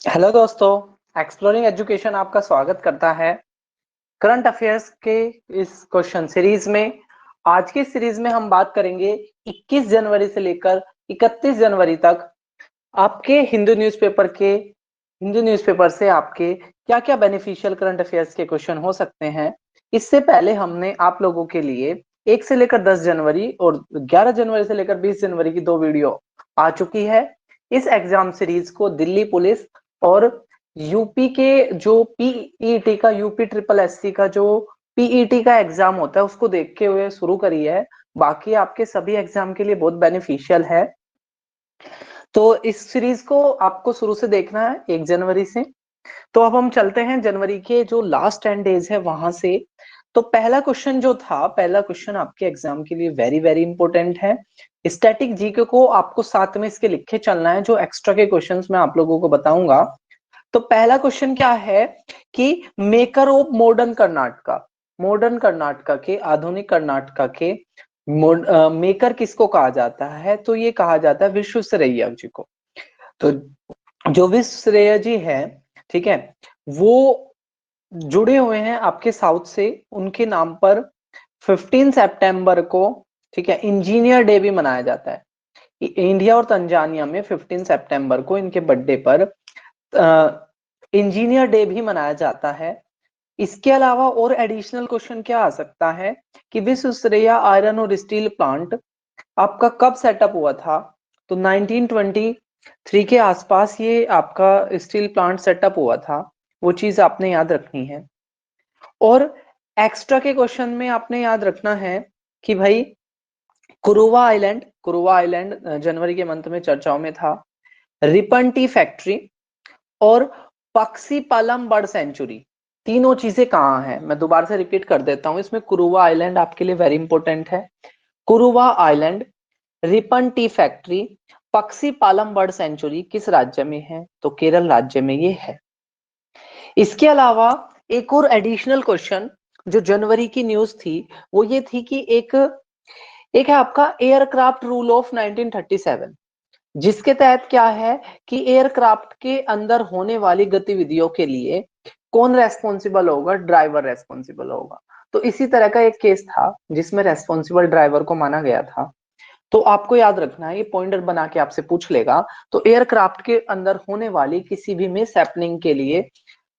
Hello दोस्तों, exploring education आपका स्वागत करता है करंट अफेयर्स के इस क्वेश्चन सीरीज में। आज की सीरीज में हम बात करेंगे 21 जनवरी से लेकर 31 जनवरी तक आपके हिंदू न्यूज़पेपर से आपके क्या-क्या बेनिफिशियल करंट अफेयर्स के क्वेश्चन हो सकते हैं। इससे पहले हमने आप लोगों के लिए 1 से लेकर 10 जनवरी और 11 जनवरी से लेकर 20 जनवरी की 2 वीडियो आ चुकी है। इस एग्जाम सीरीज को दिल्ली पुलिस और यूपी के जो पीईटी का यूपी ट्रिपल एससी का जो पीईटी का एग्जाम होता है उसको देखते हुए शुरू करी है। बाकी आपके सभी एग्जाम के लिए बहुत बेनिफिशियल है। तो इस सीरीज को आपको शुरू से देखना है 1 जनवरी से। तो अब हम चलते हैं जनवरी के जो लास्ट 10 डेज है वहां से। तो पहला क्वेश्चन जो था, पहला क्वेश्चन आपके एग्जाम के लिए वेरी वेरी इंपॉर्टेंट है। स्टैटिक जीके को आपको साथ में इसके लिखे चलना है, जो एक्स्ट्रा के क्वेश्चंस मैं आप लोगों को बताऊंगा। तो पहला क्वेश्चन क्या है कि मेकर ऑफ मॉडर्न कर्नाटका के आधुनिक कर्नाटका के मेकर किसको कहा जाता है? तो ये कहा जाता है विश्वेश्वरैया जी को। तो जो विश्वेश्वरैया जी है, ठीक है, वो जुड़े हुए हैं आपके साउथ से। उनके नाम पर 15 सितंबर को, ठीक है, इंजीनियर डे भी मनाया जाता है। इंडिया और तंजानिया में 15 सितंबर को इनके बर्थडे पर इंजीनियर डे भी मनाया जाता है। इसके अलावा और एडिशनल क्वेश्चन क्या आ सकता है कि विश्वेश्वरैया आयरन और स्टील प्लांट आपका कब सेटअप हुआ था? तो 1923 के आसपास ये आपका स्टील प्लांट सेटअप हुआ था। वो चीज आपने याद रखनी है। और एक्स्ट्रा के क्वेश्चन में आपने याद रखना है कि भाई कुरुवा आइलैंड जनवरी के मंथ में चर्चाओं में था। रिपन टी फैक्ट्री और पक्सीपालम बर्ड सेंचुरी, तीनों चीजें कहाँ हैं? मैं दोबारा से रिपीट कर देता हूं। इसमें कुरुवा आइलैंड आपके लिए वेरी इंपॉर्टेंट है। Kuruva island, Ripon tea factory, Pakshipalam bird sanctuary किस राज्य में है? तो केरल राज्य में ये है। इसके अलावा एक और एडिशनल क्वेश्चन जो जनवरी की न्यूज थी वो ये थी कि एक एक है आपका एयरक्राफ्ट रूल ऑफ 1937, जिसके तहत क्या है कि एयरक्राफ्ट के अंदर होने वाली गतिविधियों के लिए कौन रेस्पॉन्सिबल होगा? ड्राइवर रेस्पॉन्सिबल होगा। तो इसी तरह का एक केस था जिसमें रेस्पॉन्सिबल ड्राइवर को माना गया था। तो आपको याद रखना है, ये पॉइंटर बना के आपसे पूछ लेगा। तो एयरक्राफ्ट के अंदर होने वाली किसी भी मिस हैपनिंग के लिए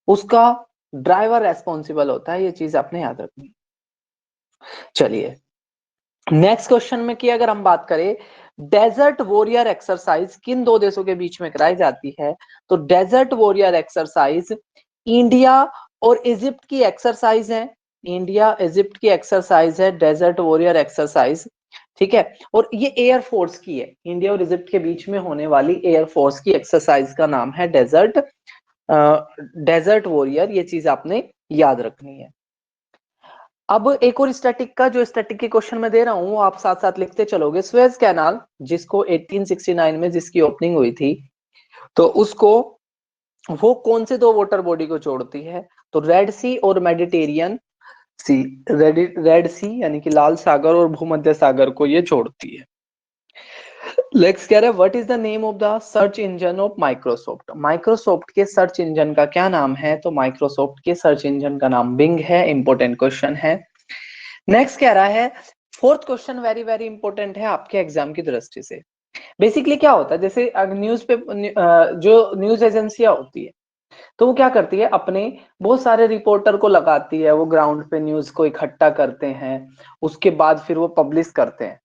उसका ड्राइवर रेस्पॉन्सिबल होता है। ये चीज आपने याद रखनी। चलिए नेक्स्ट क्वेश्चन में की अगर हम बात करें, डेजर्ट वॉरियर एक्सरसाइज किन दो देशों के बीच में कराई जाती है? तो डेजर्ट वॉरियर एक्सरसाइज इंडिया और इजिप्ट की एक्सरसाइज है। इंडिया इजिप्ट की एक्सरसाइज है डेजर्ट वॉरियर एक्सरसाइज, ठीक है। और ये एयरफोर्स की है। इंडिया और इजिप्ट के बीच में होने वाली एयरफोर्स की एक्सरसाइज का नाम है डेजर्ट वॉरियर। ये चीज आपने याद रखनी है। अब एक और स्टैटिक का, जो स्टैटिक के क्वेश्चन में दे रहा हूं वो आप साथ साथ लिखते चलोगे। स्वेज कैनाल, जिसको 1869 में जिसकी ओपनिंग हुई थी, तो उसको वो कौन से दो वाटर बॉडी को जोड़ती है? तो रेड सी और मेडिटेरियन सी। रेड सी यानी कि लाल सागर और भूमध्य सागर को ये जोड़ती है। लेक्स कह रहा है what is the name of the search engine of Microsoft? Microsoft के सर्च इंजन का क्या नाम है? तो माइक्रोसॉफ्ट के सर्च इंजन का नाम बिंग है। इंपॉर्टेंट क्वेश्चन है। नेक्स्ट कह रहा है, fourth question very very important है आपके एग्जाम की दृष्टि से। बेसिकली क्या होता है, जैसे न्यूज पे जो न्यूज एजेंसियां होती है तो वो क्या करती है, अपने बहुत सारे रिपोर्टर को लगाती है, वो ग्राउंड पे न्यूज को इकट्ठा करते हैं, उसके बाद फिर वो पब्लिश करते हैं।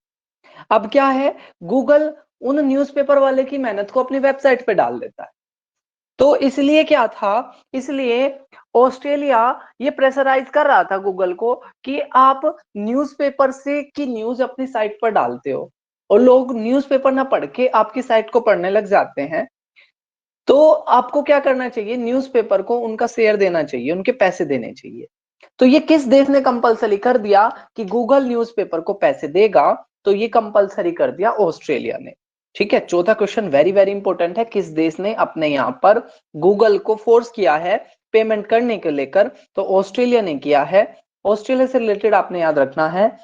अब क्या है, गूगल उन न्यूज़पेपर वाले की मेहनत को अपनी वेबसाइट पे डाल देता है। तो इसलिए क्या था, इसलिए ऑस्ट्रेलिया ये प्रेशराइज कर रहा था गूगल को कि आप न्यूज़पेपर से की न्यूज अपनी साइट पर डालते हो और लोग न्यूज़पेपर ना पढ़ के आपकी साइट को पढ़ने लग जाते हैं। तो आपको क्या करना चाहिए, न्यूज़पेपर को उनका शेयर देना चाहिए, उनके पैसे देने चाहिए। तो ये किस देश ने कंपलसरी कर दिया कि गूगल न्यूज़पेपर को पैसे देगा? तो ये कंपलसरी कर दिया ऑस्ट्रेलिया ने। ठीक है, चौथा क्वेश्चन वेरी वेरी इंपॉर्टेंट है, किस देश ने अपने यहां पर गूगल को फोर्स किया है पेमेंट करने को लेकर? तो ऑस्ट्रेलिया ने किया है। ऑस्ट्रेलिया से रिलेटेड आपने याद रखना है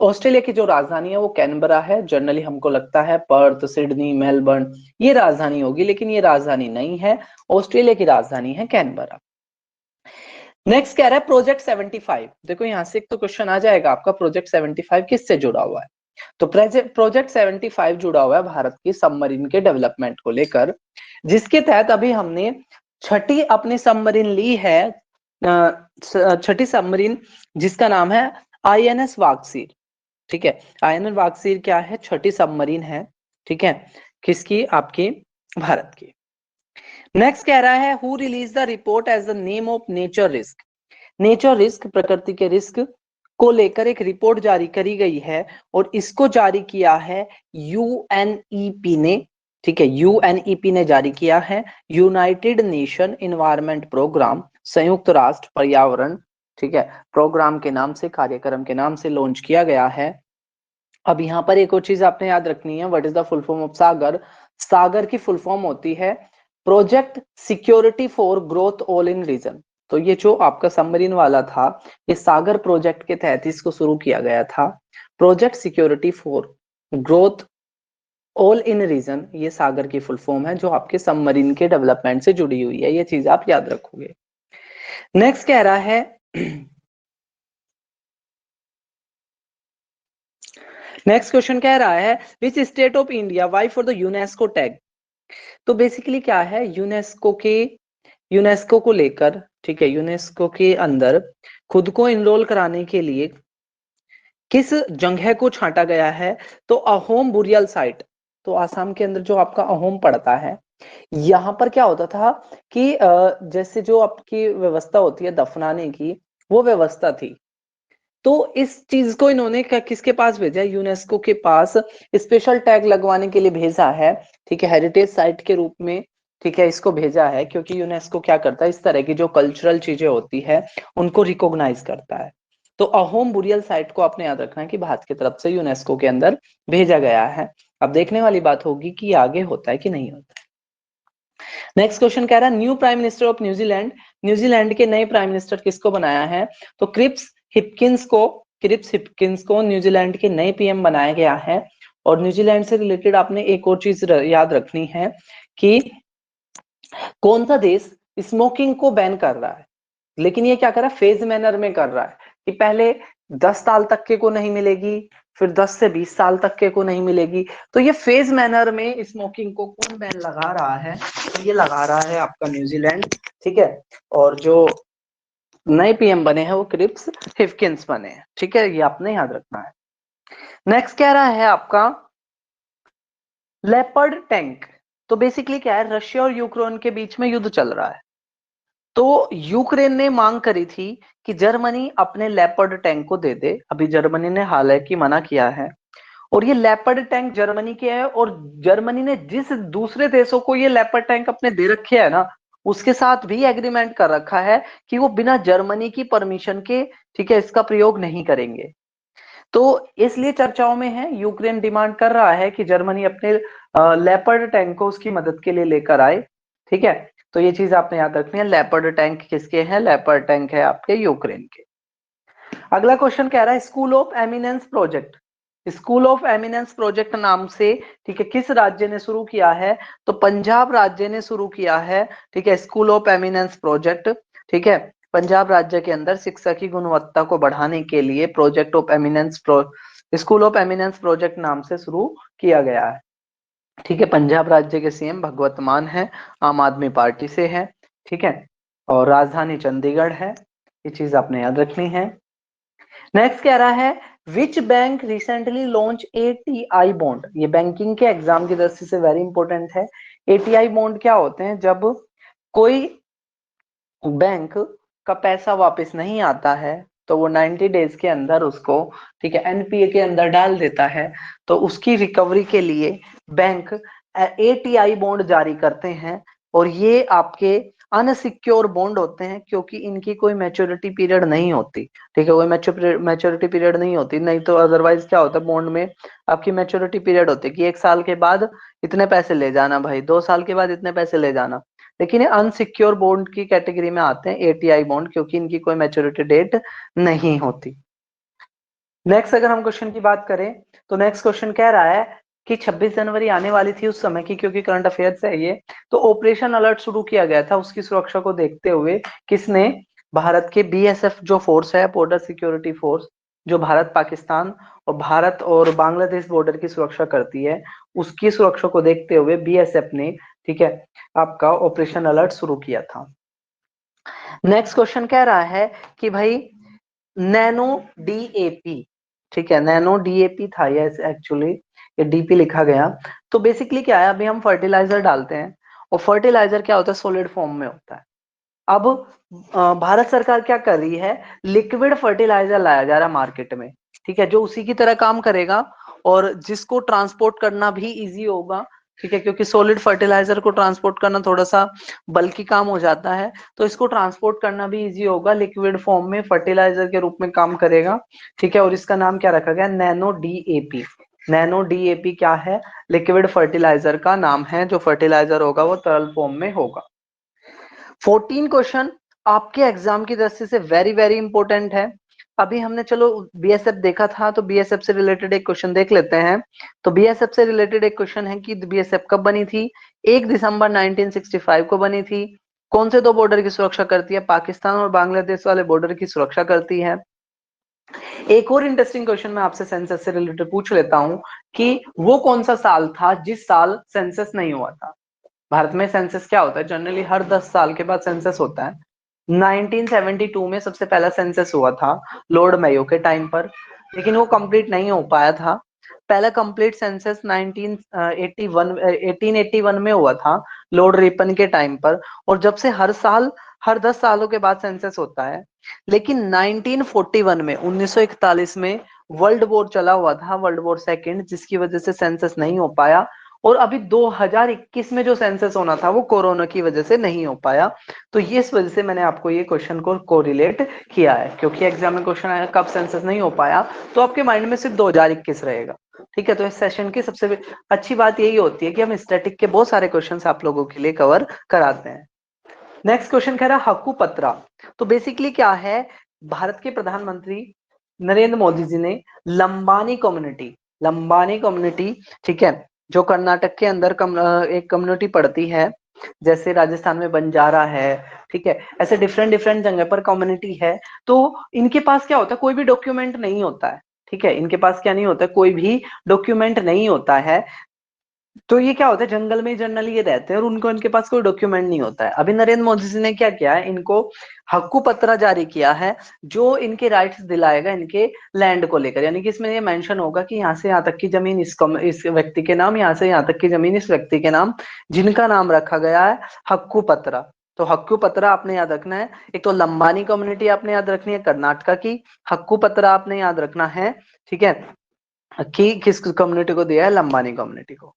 ऑस्ट्रेलिया की जो राजधानी है वो कैनबरा है। जनरली हमको लगता है पर्थ, सिडनी, मेलबर्न ये राजधानी होगी, लेकिन ये राजधानी नहीं है। ऑस्ट्रेलिया की राजधानी है कैनबरा। नेक्स्ट कह रहा है प्रोजेक्ट 75। देखो यहां से एक तो क्वेश्चन आ जाएगा आपका, प्रोजेक्ट 75 किससे जुड़ा हुआ है? तो प्रोजेक्ट 75 जुड़ा हुआ है भारत की सबमरीन के डेवलपमेंट को लेकर, जिसके तहत अभी हमने छठी अपनी सबमरीन ली है, छठी सबमरीन, जिसका नाम है आईएनएस वागसीर। ठीक है, आईएनएस वागसीर क्या है? छठी सबमरीन है। ठीक है, किसकी? आपकी भारत की। नेक्स्ट कह रहा है who release the report as the name of nature risk. Nature risk, प्रकृति के रिस्क को लेकर एक रिपोर्ट जारी करी गई है, और इसको जारी किया है यूएनईपी ने। ठीक है, यूएनईपी ने जारी किया है, यूनाइटेड नेशन इन्वायरमेंट प्रोग्राम, संयुक्त राष्ट्र पर्यावरण, ठीक है, प्रोग्राम के नाम से, कार्यक्रम के नाम से लॉन्च किया गया है। अब यहाँ पर एक और चीज आपने याद रखनी है, what is the full form of SAGAR? SAGAR की फुल फॉर्म होती है project security for growth all in region. तो ये जो आपका सबमरीन वाला था, ये सागर प्रोजेक्ट के तहत इसको शुरू किया गया था। Project security for growth all in region, ये सागर की फुल फॉर्म है, जो आपके सबमरीन के डेवलपमेंट से जुड़ी हुई है। ये चीज आप याद रखोगे। नेक्स्ट कह रहा है नेक्स्ट क्वेश्चन कह रहा है which state of India vie for the UNESCO tag. तो बेसिकली क्या है, यूनेस्को को लेकर, ठीक है, यूनेस्को के अंदर खुद को इनरोल कराने के लिए किस जगह को छांटा गया है? तो अहोम बुरियल साइट। तो आसाम के अंदर जो आपका अहोम पड़ता है, यहां पर क्या होता था कि जैसे जो आपकी व्यवस्था होती है दफनाने की, वो व्यवस्था थी। तो इस चीज को इन्होंने किसके पास भेजा? यूनेस्को के पास स्पेशल टैग लगवाने के लिए भेजा है। ठीक है, हेरिटेज साइट के रूप में, ठीक है, इसको भेजा है, क्योंकि यूनेस्को क्या करता है, इस तरह की जो कल्चरल चीजें होती है उनको रिकॉग्नाइज करता है। तो अहोम बुरियल साइट को आपने याद रखना है कि भारत की तरफ से यूनेस्को के अंदर भेजा गया है। अब देखने वाली बात होगी कि आगे होता है कि नहीं होता है। नेक्स्ट क्वेश्चन कह रहा है new prime minister of New Zealand. New Zealand के नए प्राइम मिनिस्टर किसको बनाया है? तो क्रिप्स हिपकिंस को न्यूजीलैंड के नए पीएम बनाया गया है। और न्यूजीलैंड से रिलेटेड आपने एक और चीज याद रखनी है कि कौन सा देश स्मोकिंग को बैन कर रहा है, लेकिन ये क्या कर रहा है, फेज मैनर में कर रहा है, कि पहले 10 साल तक के को नहीं मिलेगी, फिर 10 से 20 साल तक के को नहीं मिलेगी। तो ये फेज मैनर में स्मोकिंग को कौन बैन लगा रहा है? तो ये लगा रहा है आपका न्यूजीलैंड। ठीक है, और जो नए पीएम बने हैं वो क्रिप्स हिफकिंस बने हैं। ठीक है, ये आपने याद रखना है। नेक्स्ट कह रहा है आपका लेपर्ड टैंक। तो बेसिकली क्या है, रशिया और यूक्रेन के बीच में युद्ध चल रहा है। तो यूक्रेन ने मांग करी थी कि जर्मनी अपने लेपर्ड टैंक को दे दे। अभी जर्मनी ने हालांकि मना किया है, और ये लेपर्ड टैंक जर्मनी के है, और जर्मनी ने जिस दूसरे देशों को ये लेपर्ड टैंक अपने दे रखे है ना, उसके साथ भी एग्रीमेंट कर रखा है कि वो बिना जर्मनी की परमिशन के, ठीक है, इसका प्रयोग नहीं करेंगे। तो इसलिए चर्चाओं में है, यूक्रेन डिमांड कर रहा है कि जर्मनी अपने लेपर्ड टैंक को उसकी मदद के लिए लेकर आए। ठीक है, तो ये चीज आपने याद रखनी है। लेपर्ड टैंक किसके हैं? लेपर्ड टैंक है आपके यूक्रेन के। अगला क्वेश्चन कह रहा है school of eminence project. School of eminence project नाम से, ठीक है, किस राज्य ने शुरू किया है? तो पंजाब राज्य ने शुरू किया है। ठीक है, स्कूल ऑफ एमिनेंस प्रोजेक्ट। ठीक है, पंजाब राज्य के अंदर शिक्षा की गुणवत्ता को बढ़ाने के लिए project of eminence school of eminence project नाम से शुरू किया गया है। ठीक है, पंजाब राज्य के सीएम भगवत मान है, आम आदमी पार्टी से है। ठीक है, और राजधानी चंडीगढ़ है। ये चीज आपने याद रखनी है। नेक्स्ट कह रहा है which bank recently launch ATI bond. ये बैंकिंग के एग्जाम की दृष्टि से वेरी इंपॉर्टेंट है। एटीआई बॉन्ड क्या होते हैं? जब कोई बैंक का पैसा वापस नहीं आता है, तो वो 90 डेज के अंदर उसको, ठीक है, एनपीए के अंदर डाल देता है। तो उसकी रिकवरी के लिए बैंक एटीआई बॉन्ड जारी करते हैं, और ये आपके अनसिक्योर बॉन्ड होते हैं, क्योंकि इनकी कोई मैच्योरिटी पीरियड नहीं होती। ठीक है, कोई मैच्योरिटी पीरियड नहीं होती, नहीं तो अदरवाइज क्या होता है, बॉन्ड में आपकी मैच्योरिटी पीरियड होती है कि 1 साल के बाद इतने पैसे ले जाना भाई, 2 साल के बाद इतने पैसे ले जाना। लेकिन ये अनसिक्योर बॉन्ड की कैटेगरी में आते हैं एटीआई बॉन्ड, क्योंकि इनकी कोई मैच्योरिटी डेट नहीं होती। नेक्स्ट अगर हम क्वेश्चन की बात करें तो नेक्स्ट क्वेश्चन कह रहा है कि 26 जनवरी आने वाली थी उस समय की, क्योंकि करंट अफेयर्स है ये, तो ऑपरेशन अलर्ट शुरू किया गया था उसकी सुरक्षा को देखते हुए। किसने? भारत के बीएसएफ जो फोर्स है, बॉर्डर सिक्योरिटी फोर्स, जो भारत पाकिस्तान और भारत और बांग्लादेश बॉर्डर की सुरक्षा करती है, उसकी सुरक्षा को देखते हुए बीएसएफ ने, ठीक है, आपका ऑपरेशन अलर्ट शुरू किया था। नेक्स्ट क्वेश्चन कह रहा है कि भाई नैनो डीएपी, ठीक है, नैनो डीएपी था ये एक्चुअली, ये डीपी लिखा गया। तो बेसिकली क्या है, अभी हम फर्टिलाइजर डालते हैं और फर्टिलाइजर क्या होता है, सॉलिड फॉर्म में होता है। अब भारत सरकार क्या कर रही है, लिक्विड फर्टिलाइजर लाया जा रहा है मार्केट में, ठीक है, जो उसी की तरह काम करेगा और जिसको ट्रांसपोर्ट करना भी इजी होगा, ठीक है, क्योंकि सॉलिड फर्टिलाइजर को ट्रांसपोर्ट करना थोड़ा सा बल्कि काम हो जाता है, तो इसको ट्रांसपोर्ट करना भी इजी होगा, लिक्विड फॉर्म में फर्टिलाइजर के रूप में काम करेगा, ठीक है, और इसका नाम क्या रखा गया, नैनो डीएपी। नैनो डीएपी क्या है, लिक्विड फर्टिलाइजर का नाम है, जो फर्टिलाइजर होगा वो तरल फॉर्म में होगा। 14 क्वेश्चन आपके एग्जाम की दृष्टि से वेरी वेरी इंपॉर्टेंट है। अभी हमने चलो बीएसएफ देखा था, तो बीएसएफ से रिलेटेड एक क्वेश्चन देख लेते हैं। तो बीएसएफ से रिलेटेड एक क्वेश्चन है कि बीएसएफ कब बनी थी? 1 दिसंबर 1965 को बनी थी। कौन से दो बॉर्डर की सुरक्षा करती है? पाकिस्तान और बांग्लादेश वाले बॉर्डर की सुरक्षा करती है। एक और इंटरेस्टिंग क्वेश्चन मैं आपसे सेंसस से रिलेटेड पूछ लेता हूं कि वो कौन सा साल था जिस साल सेंसस नहीं हुआ था। भारत में सेंसस क्या होता है, जनरली हर 10 साल के बाद सेंसस होता है। 1972 में सबसे पहला सेंसस हुआ था लॉर्ड मेयो के टाइम पर, लेकिन वो कंप्लीट नहीं हो पाया था। पहला कंप्लीट सेंसस 1881 में हुआ था लॉर्ड रिपन के टाइम पर, और जब से हर साल हर 10 सालों के बाद सेंसस होता है। लेकिन 1941 में 1941 में वर्ल्ड वॉर चला हुआ था, वर्ल्ड वॉर सेकेंड, जिसकी वजह से सेंसस नहीं हो पाया। और अभी 2021 में जो सेंसस होना था वो कोरोना की वजह से नहीं हो पाया। तो ये इस वजह से मैंने आपको ये क्वेश्चन को कोरिलेट किया है, क्योंकि एग्जाम में क्वेश्चन आया कब सेंसस नहीं हो पाया, तो आपके माइंड में सिर्फ 2021 रहेगा। ठीक है, तो इस सेशन की सबसे अच्छी बात यही होती है कि हम स्टैटिक के बहुत सारे क्वेश्चन आप लोगों के लिए कवर कराते हैं। नेक्स्ट क्वेश्चन कह रहा है हक्कू पत्रा। तो बेसिकली क्या है, भारत के प्रधानमंत्री नरेंद्र मोदी जी ने लंबानी कम्युनिटी, ठीक है, जो कर्नाटक के अंदर एक कम्युनिटी पड़ती है, जैसे राजस्थान में बंजारा है, ठीक है, ऐसे डिफरेंट डिफरेंट जगह पर कम्युनिटी है। तो इनके पास क्या होता है, कोई भी डॉक्यूमेंट नहीं होता है, ठीक है, इनके पास क्या नहीं होता है, कोई भी डॉक्यूमेंट नहीं होता है। तो ये क्या होता है, जंगल में जनरली ये रहते हैं और उनको इनके पास कोई डॉक्यूमेंट नहीं होता है। अभी नरेंद्र मोदी जी ने क्या किया है, इनको हक्कू पत्रा जारी किया है, जो इनके राइट्स दिलाएगा इनके लैंड को लेकर। यानी कि इसमें ये मेंशन होगा कि यहाँ से यहाँ तक की जमीन इस व्यक्ति के नाम, यहाँ से यहाँ तक की जमीन इस व्यक्ति के नाम, जिनका नाम रखा गया है हक्कू पत्रा। तो हक्कू पत्रा आपने याद रखना है। एक तो लंबानी कम्युनिटी आपने याद रखनी है कर्नाटका की, हक्कू पत्रा आपने याद रखना है, ठीक है, कि किस कम्युनिटी को दिया है, लंबानी कम्युनिटी को।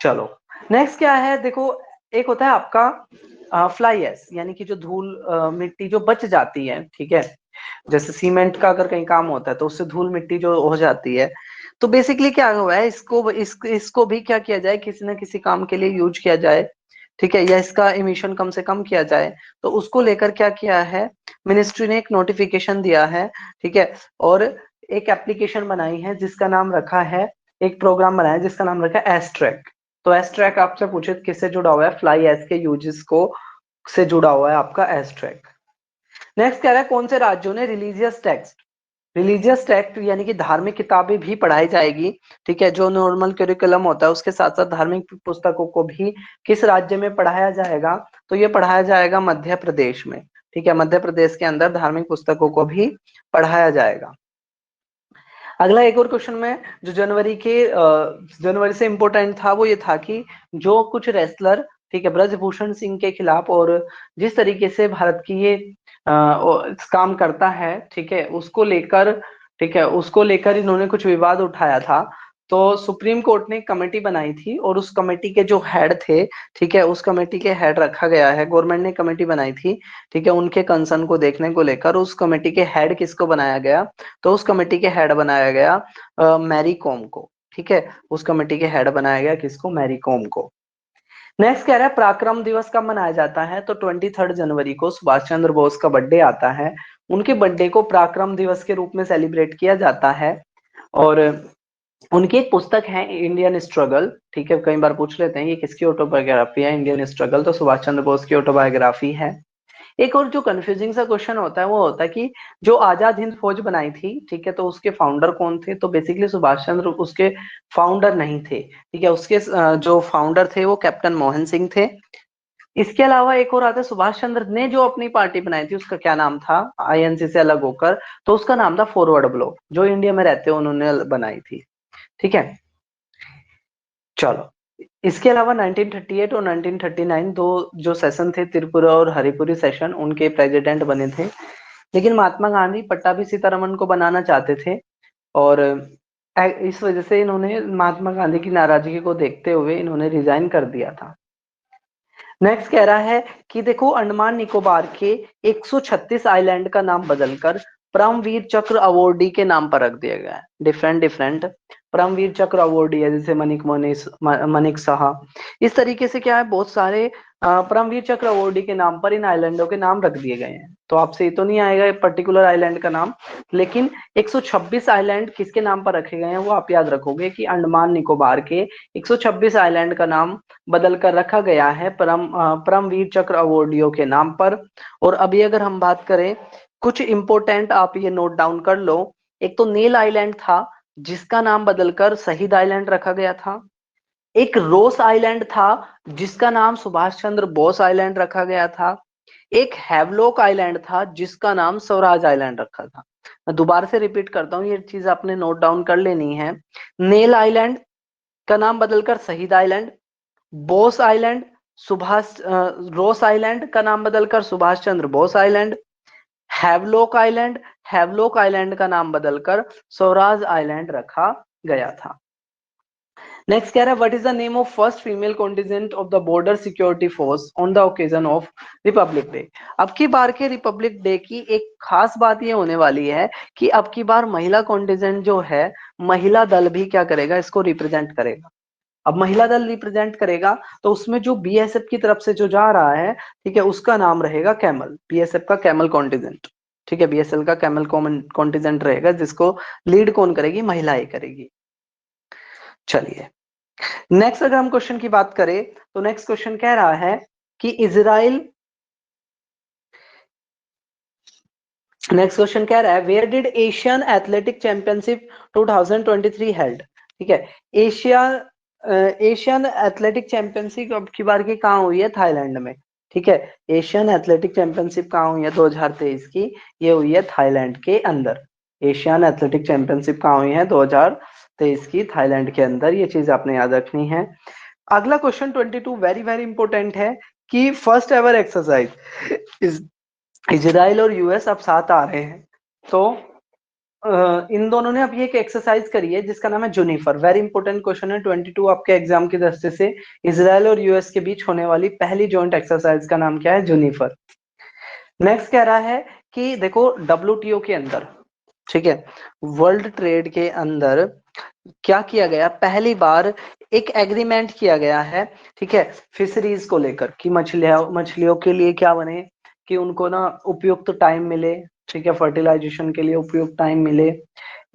चलो नेक्स्ट क्या है, देखो एक होता है आपका फ्लाई एश, यानी कि जो धूल मिट्टी जो बच जाती है, ठीक है, जैसे सीमेंट का अगर कहीं काम होता है तो उससे धूल मिट्टी जो हो जाती है, तो बेसिकली क्या हुआ है, इसको भी क्या किया जाए, किसी न किसी काम के लिए यूज किया जाए, ठीक है, या इसका इमिशन कम से कम किया जाए। तो उसको लेकर क्या किया है, मिनिस्ट्री ने एक नोटिफिकेशन दिया है, ठीक है, और एक एप्लीकेशन बनाई है जिसका नाम रखा है, एक प्रोग्राम बनाया जिसका नाम रखा है एस्ट्रैक। तो एस्ट्रैक आपसे पूछे किससे जुड़ा हुआ है, फ्लाई एश के यूजेस को से जुड़ा हुआ है आपका एस्ट्रैक। नेक्स्ट कह रहा है कौन से राज्यों ने रिलीजियस टेक्स्ट यानी कि धार्मिक किताबें भी पढ़ाई जाएगी, ठीक है, जो नॉर्मल करिकुलम होता है उसके साथ साथ धार्मिक पुस्तकों को भी किस राज्य में पढ़ाया जाएगा? तो ये पढ़ाया जाएगा मध्य प्रदेश में, ठीक है, मध्य प्रदेश के अंदर धार्मिक पुस्तकों को भी पढ़ाया जाएगा। अगला एक और क्वेश्चन में जो जनवरी से इंपॉर्टेंट था वो ये था कि जो कुछ रेसलर, ठीक है, ब्रजभूषण सिंह के खिलाफ, और जिस तरीके से भारत की ये काम करता है, ठीक है, उसको लेकर, ठीक है, उसको लेकर इन्होंने कुछ विवाद उठाया था। तो सुप्रीम कोर्ट ने एक कमेटी बनाई थी और उस कमेटी के जो हेड थे, ठीक है, उस कमेटी के हेड रखा गया है, गवर्नमेंट ने कमेटी बनाई थी, ठीक है, उनके कंसर्न को देखने को लेकर उस कमेटी के हेड किसको बनाया गया? तो उस कमेटी के हेड बनाया गया मैरी कॉम को, ठीक है, उस कमेटी के हेड बनाया गया किसको? मैरी कॉम को। नेक्स्ट कह रहा है पराक्रम दिवस कब मनाया जाता है? तो 23 जनवरी को सुभाष चंद्र बोस का बर्थडे आता है, उनके बर्थडे को पराक्रम दिवस के रूप में सेलिब्रेट किया जाता है। और उनकी एक पुस्तक है इंडियन स्ट्रगल, ठीक है, कई बार पूछ लेते हैं ये किसकी ऑटोबायोग्राफी है, इंडियन स्ट्रगल, तो सुभाष चंद्र बोस की ऑटोबायोग्राफी है। एक और जो कंफ्यूजिंग सा क्वेश्चन होता है वो होता है कि जो आजाद हिंद फौज बनाई थी, ठीक है, तो उसके फाउंडर कौन थे? तो बेसिकली सुभाष चंद्र उसके फाउंडर नहीं थे, ठीक है, उसके जो फाउंडर थे वो कैप्टन मोहन सिंह थे। इसके अलावा एक और आता है, सुभाष चंद्र ने जो अपनी पार्टी बनाई थी उसका क्या नाम था आईएनसी से अलग होकर? तो उसका नाम था फॉरवर्ड ब्लॉक, जो इंडिया में रहते हैं उन्होंने बनाई थी, ठीक है। चलो, इसके अलावा 1938 और 1939 दो जो सेशन थे, त्रिपुरा और हरिपुरी सेशन, उनके प्रेसिडेंट बने थे। लेकिन महात्मा गांधी पट्टाभी सीतारमन को बनाना चाहते थे, और इस वजह से इन्होंने महात्मा गांधी की नाराजगी को देखते हुए इन्होंने रिजाइन कर दिया था। नेक्स्ट कह रहा है कि देखो, अंडमान निकोबार के 136 आइलैंड का नाम बदलकर परमवीर चक्र अवॉर्डी के नाम पर रख दिया गया है। डिफरेंट डिफरेंट परमवीर चक्र अवॉर्डी है, जैसे मनिक साहा, इस तरीके से क्या है, बहुत सारे परमवीर चक्र अवॉर्डी के नाम पर इन आइलैंडों के नाम रख दिए गए हैं। तो आपसे ये तो नहीं आएगा पर्टिकुलर आइलैंड का नाम, लेकिन 126 आइलैंड किसके नाम पर रखे गए हैं वो आप याद रखोगे कि अंडमान निकोबार के 126 आइलैंड का नाम बदल कर रखा गया है परमवीर चक्र अवॉर्डियों के नाम पर। और अभी अगर हम बात करें, कुछ इंपोर्टेंट आप ये नोट डाउन कर लो। एक तो नील आइलैंड था जिसका नाम बदलकर शहीद आइलैंड रखा गया था। एक रोस आइलैंड था जिसका नाम सुभाष चंद्र बोस आइलैंड रखा गया था। एक हैवलॉक आइलैंड था जिसका नाम स्वराज आइलैंड रखा था। मैं दोबारा से रिपीट करता हूँ, ये चीज आपने नोट डाउन कर लेनी है। नेल आइलैंड का नाम बदलकर शहीद आइलैंड, बोस आइलैंड रोस आइलैंड का नाम बदलकर Subhash Chandra Bose island, Havelock island का नाम बदलकर स्वराज आइलैंड रखा गया था। नेक्स्ट कह रहा है, what is the name of first female contingent of the border security force on the occasion of Republic day? अब की बार के रिपब्लिक डे की एक खास बात ये होने वाली है कि अब की बार महिला कॉन्टिजेंट जो है, महिला दल भी क्या करेगा, इसको रिप्रेजेंट करेगा। अब महिला दल रिप्रेजेंट करेगा तो उसमें जो बीएसएफ की तरफ से जो जा रहा है, ठीक है, उसका नाम रहेगा कैमल, बीएसएफ का कैमल कॉन्टिजेंट, ठीक है, बीएसएल का कैमल कॉन्टिजेंट रहेगा, जिसको लीड कौन करेगी? महिलाएं करेगी। चलिए, नेक्स्ट अगर हम क्वेश्चन की बात करें तो नेक्स्ट क्वेश्चन कह रहा है कि इजराइल, नेक्स्ट क्वेश्चन कह रहा है where did Asian athletic championship 2023 held? ठीक है, एशियन एथलेटिक चैंपियनशिप अब की बार की कहाँ हुई है? थाईलैंड में, ठीक है। एशियन एथलेटिक चैंपियनशिप कहाँ हुई है 2023 की? ये हुई है थाईलैंड के अंदर। एशियन एथलेटिक चैंपियनशिप कहाँ हुई है 2023 की? थाईलैंड के अंदर। ये चीज आपने याद रखनी है। अगला क्वेश्चन 22 वेरी वेरी इंपॉर्टेंट है कि फर्स्ट एवर एक्सरसाइज, इजराइल और यूएस अब साथ आ रहे हैं, तो इन दोनों ने अभी एक एक्सरसाइज करी है जिसका नाम है जूनिफर। वेरी इंपॉर्टेंट क्वेश्चन है 22 आपके एग्जाम की दृष्टि से। इजराइल और यूएस के बीच होने वाली पहली जॉइंट एक्सरसाइज का नाम क्या है? जूनिफर। नेक्स्ट कह रहा है कि देखो, डब्ल्यूटीओ के अंदर, ठीक है, वर्ल्ड ट्रेड के अंदर क्या किया गया? पहली बार एक एग्रीमेंट किया गया है, ठीक है, फिशरीज को लेकर कि मछलियों के लिए क्या बने कि उनको ना उपयुक्त टाइम मिले, ठीक है, फर्टिलाइजेशन के लिए उपयुक्त टाइम मिले,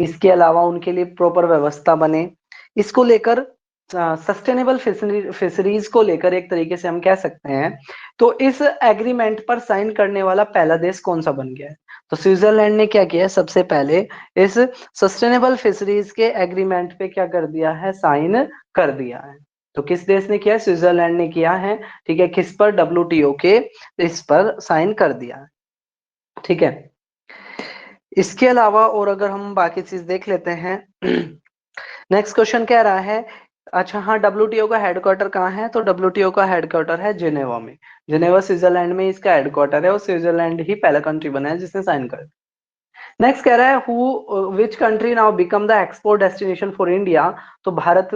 इसके अलावा उनके लिए प्रॉपर व्यवस्था बने। इसको लेकर सस्टेनेबल फिशरीज को लेकर एक तरीके से हम कह सकते हैं, तो इस एग्रीमेंट पर साइन करने वाला पहला देश कौन सा बन गया है? तो स्विट्जरलैंड ने क्या किया है? सबसे पहले इस सस्टेनेबल फिशरीज के एग्रीमेंट पे क्या कर दिया है? साइन कर दिया है। तो किस देश ने किया है? स्विट्जरलैंड ने किया है, ठीक है। किस पर? डब्ल्यूटीओ के इस पर साइन कर दिया है, ठीक है। इसके अलावा और अगर हम बाकी चीज देख लेते हैं, नेक्स्ट क्वेश्चन कह रहा है, अच्छा हाँ, डब्ल्यूटीओ का हेडक्वार्टर कहाँ है? तो डब्ल्यूटीओ का हेडक्वार्टर है जिनेवा में। जिनेवा स्विट्जरलैंड में इसका हेडक्वार्टर है, और स्विट्जरलैंड ही पहला कंट्री बना है जिसने साइन कर। नेक्स्ट कह रहा है which country now become the export destination for India? तो भारत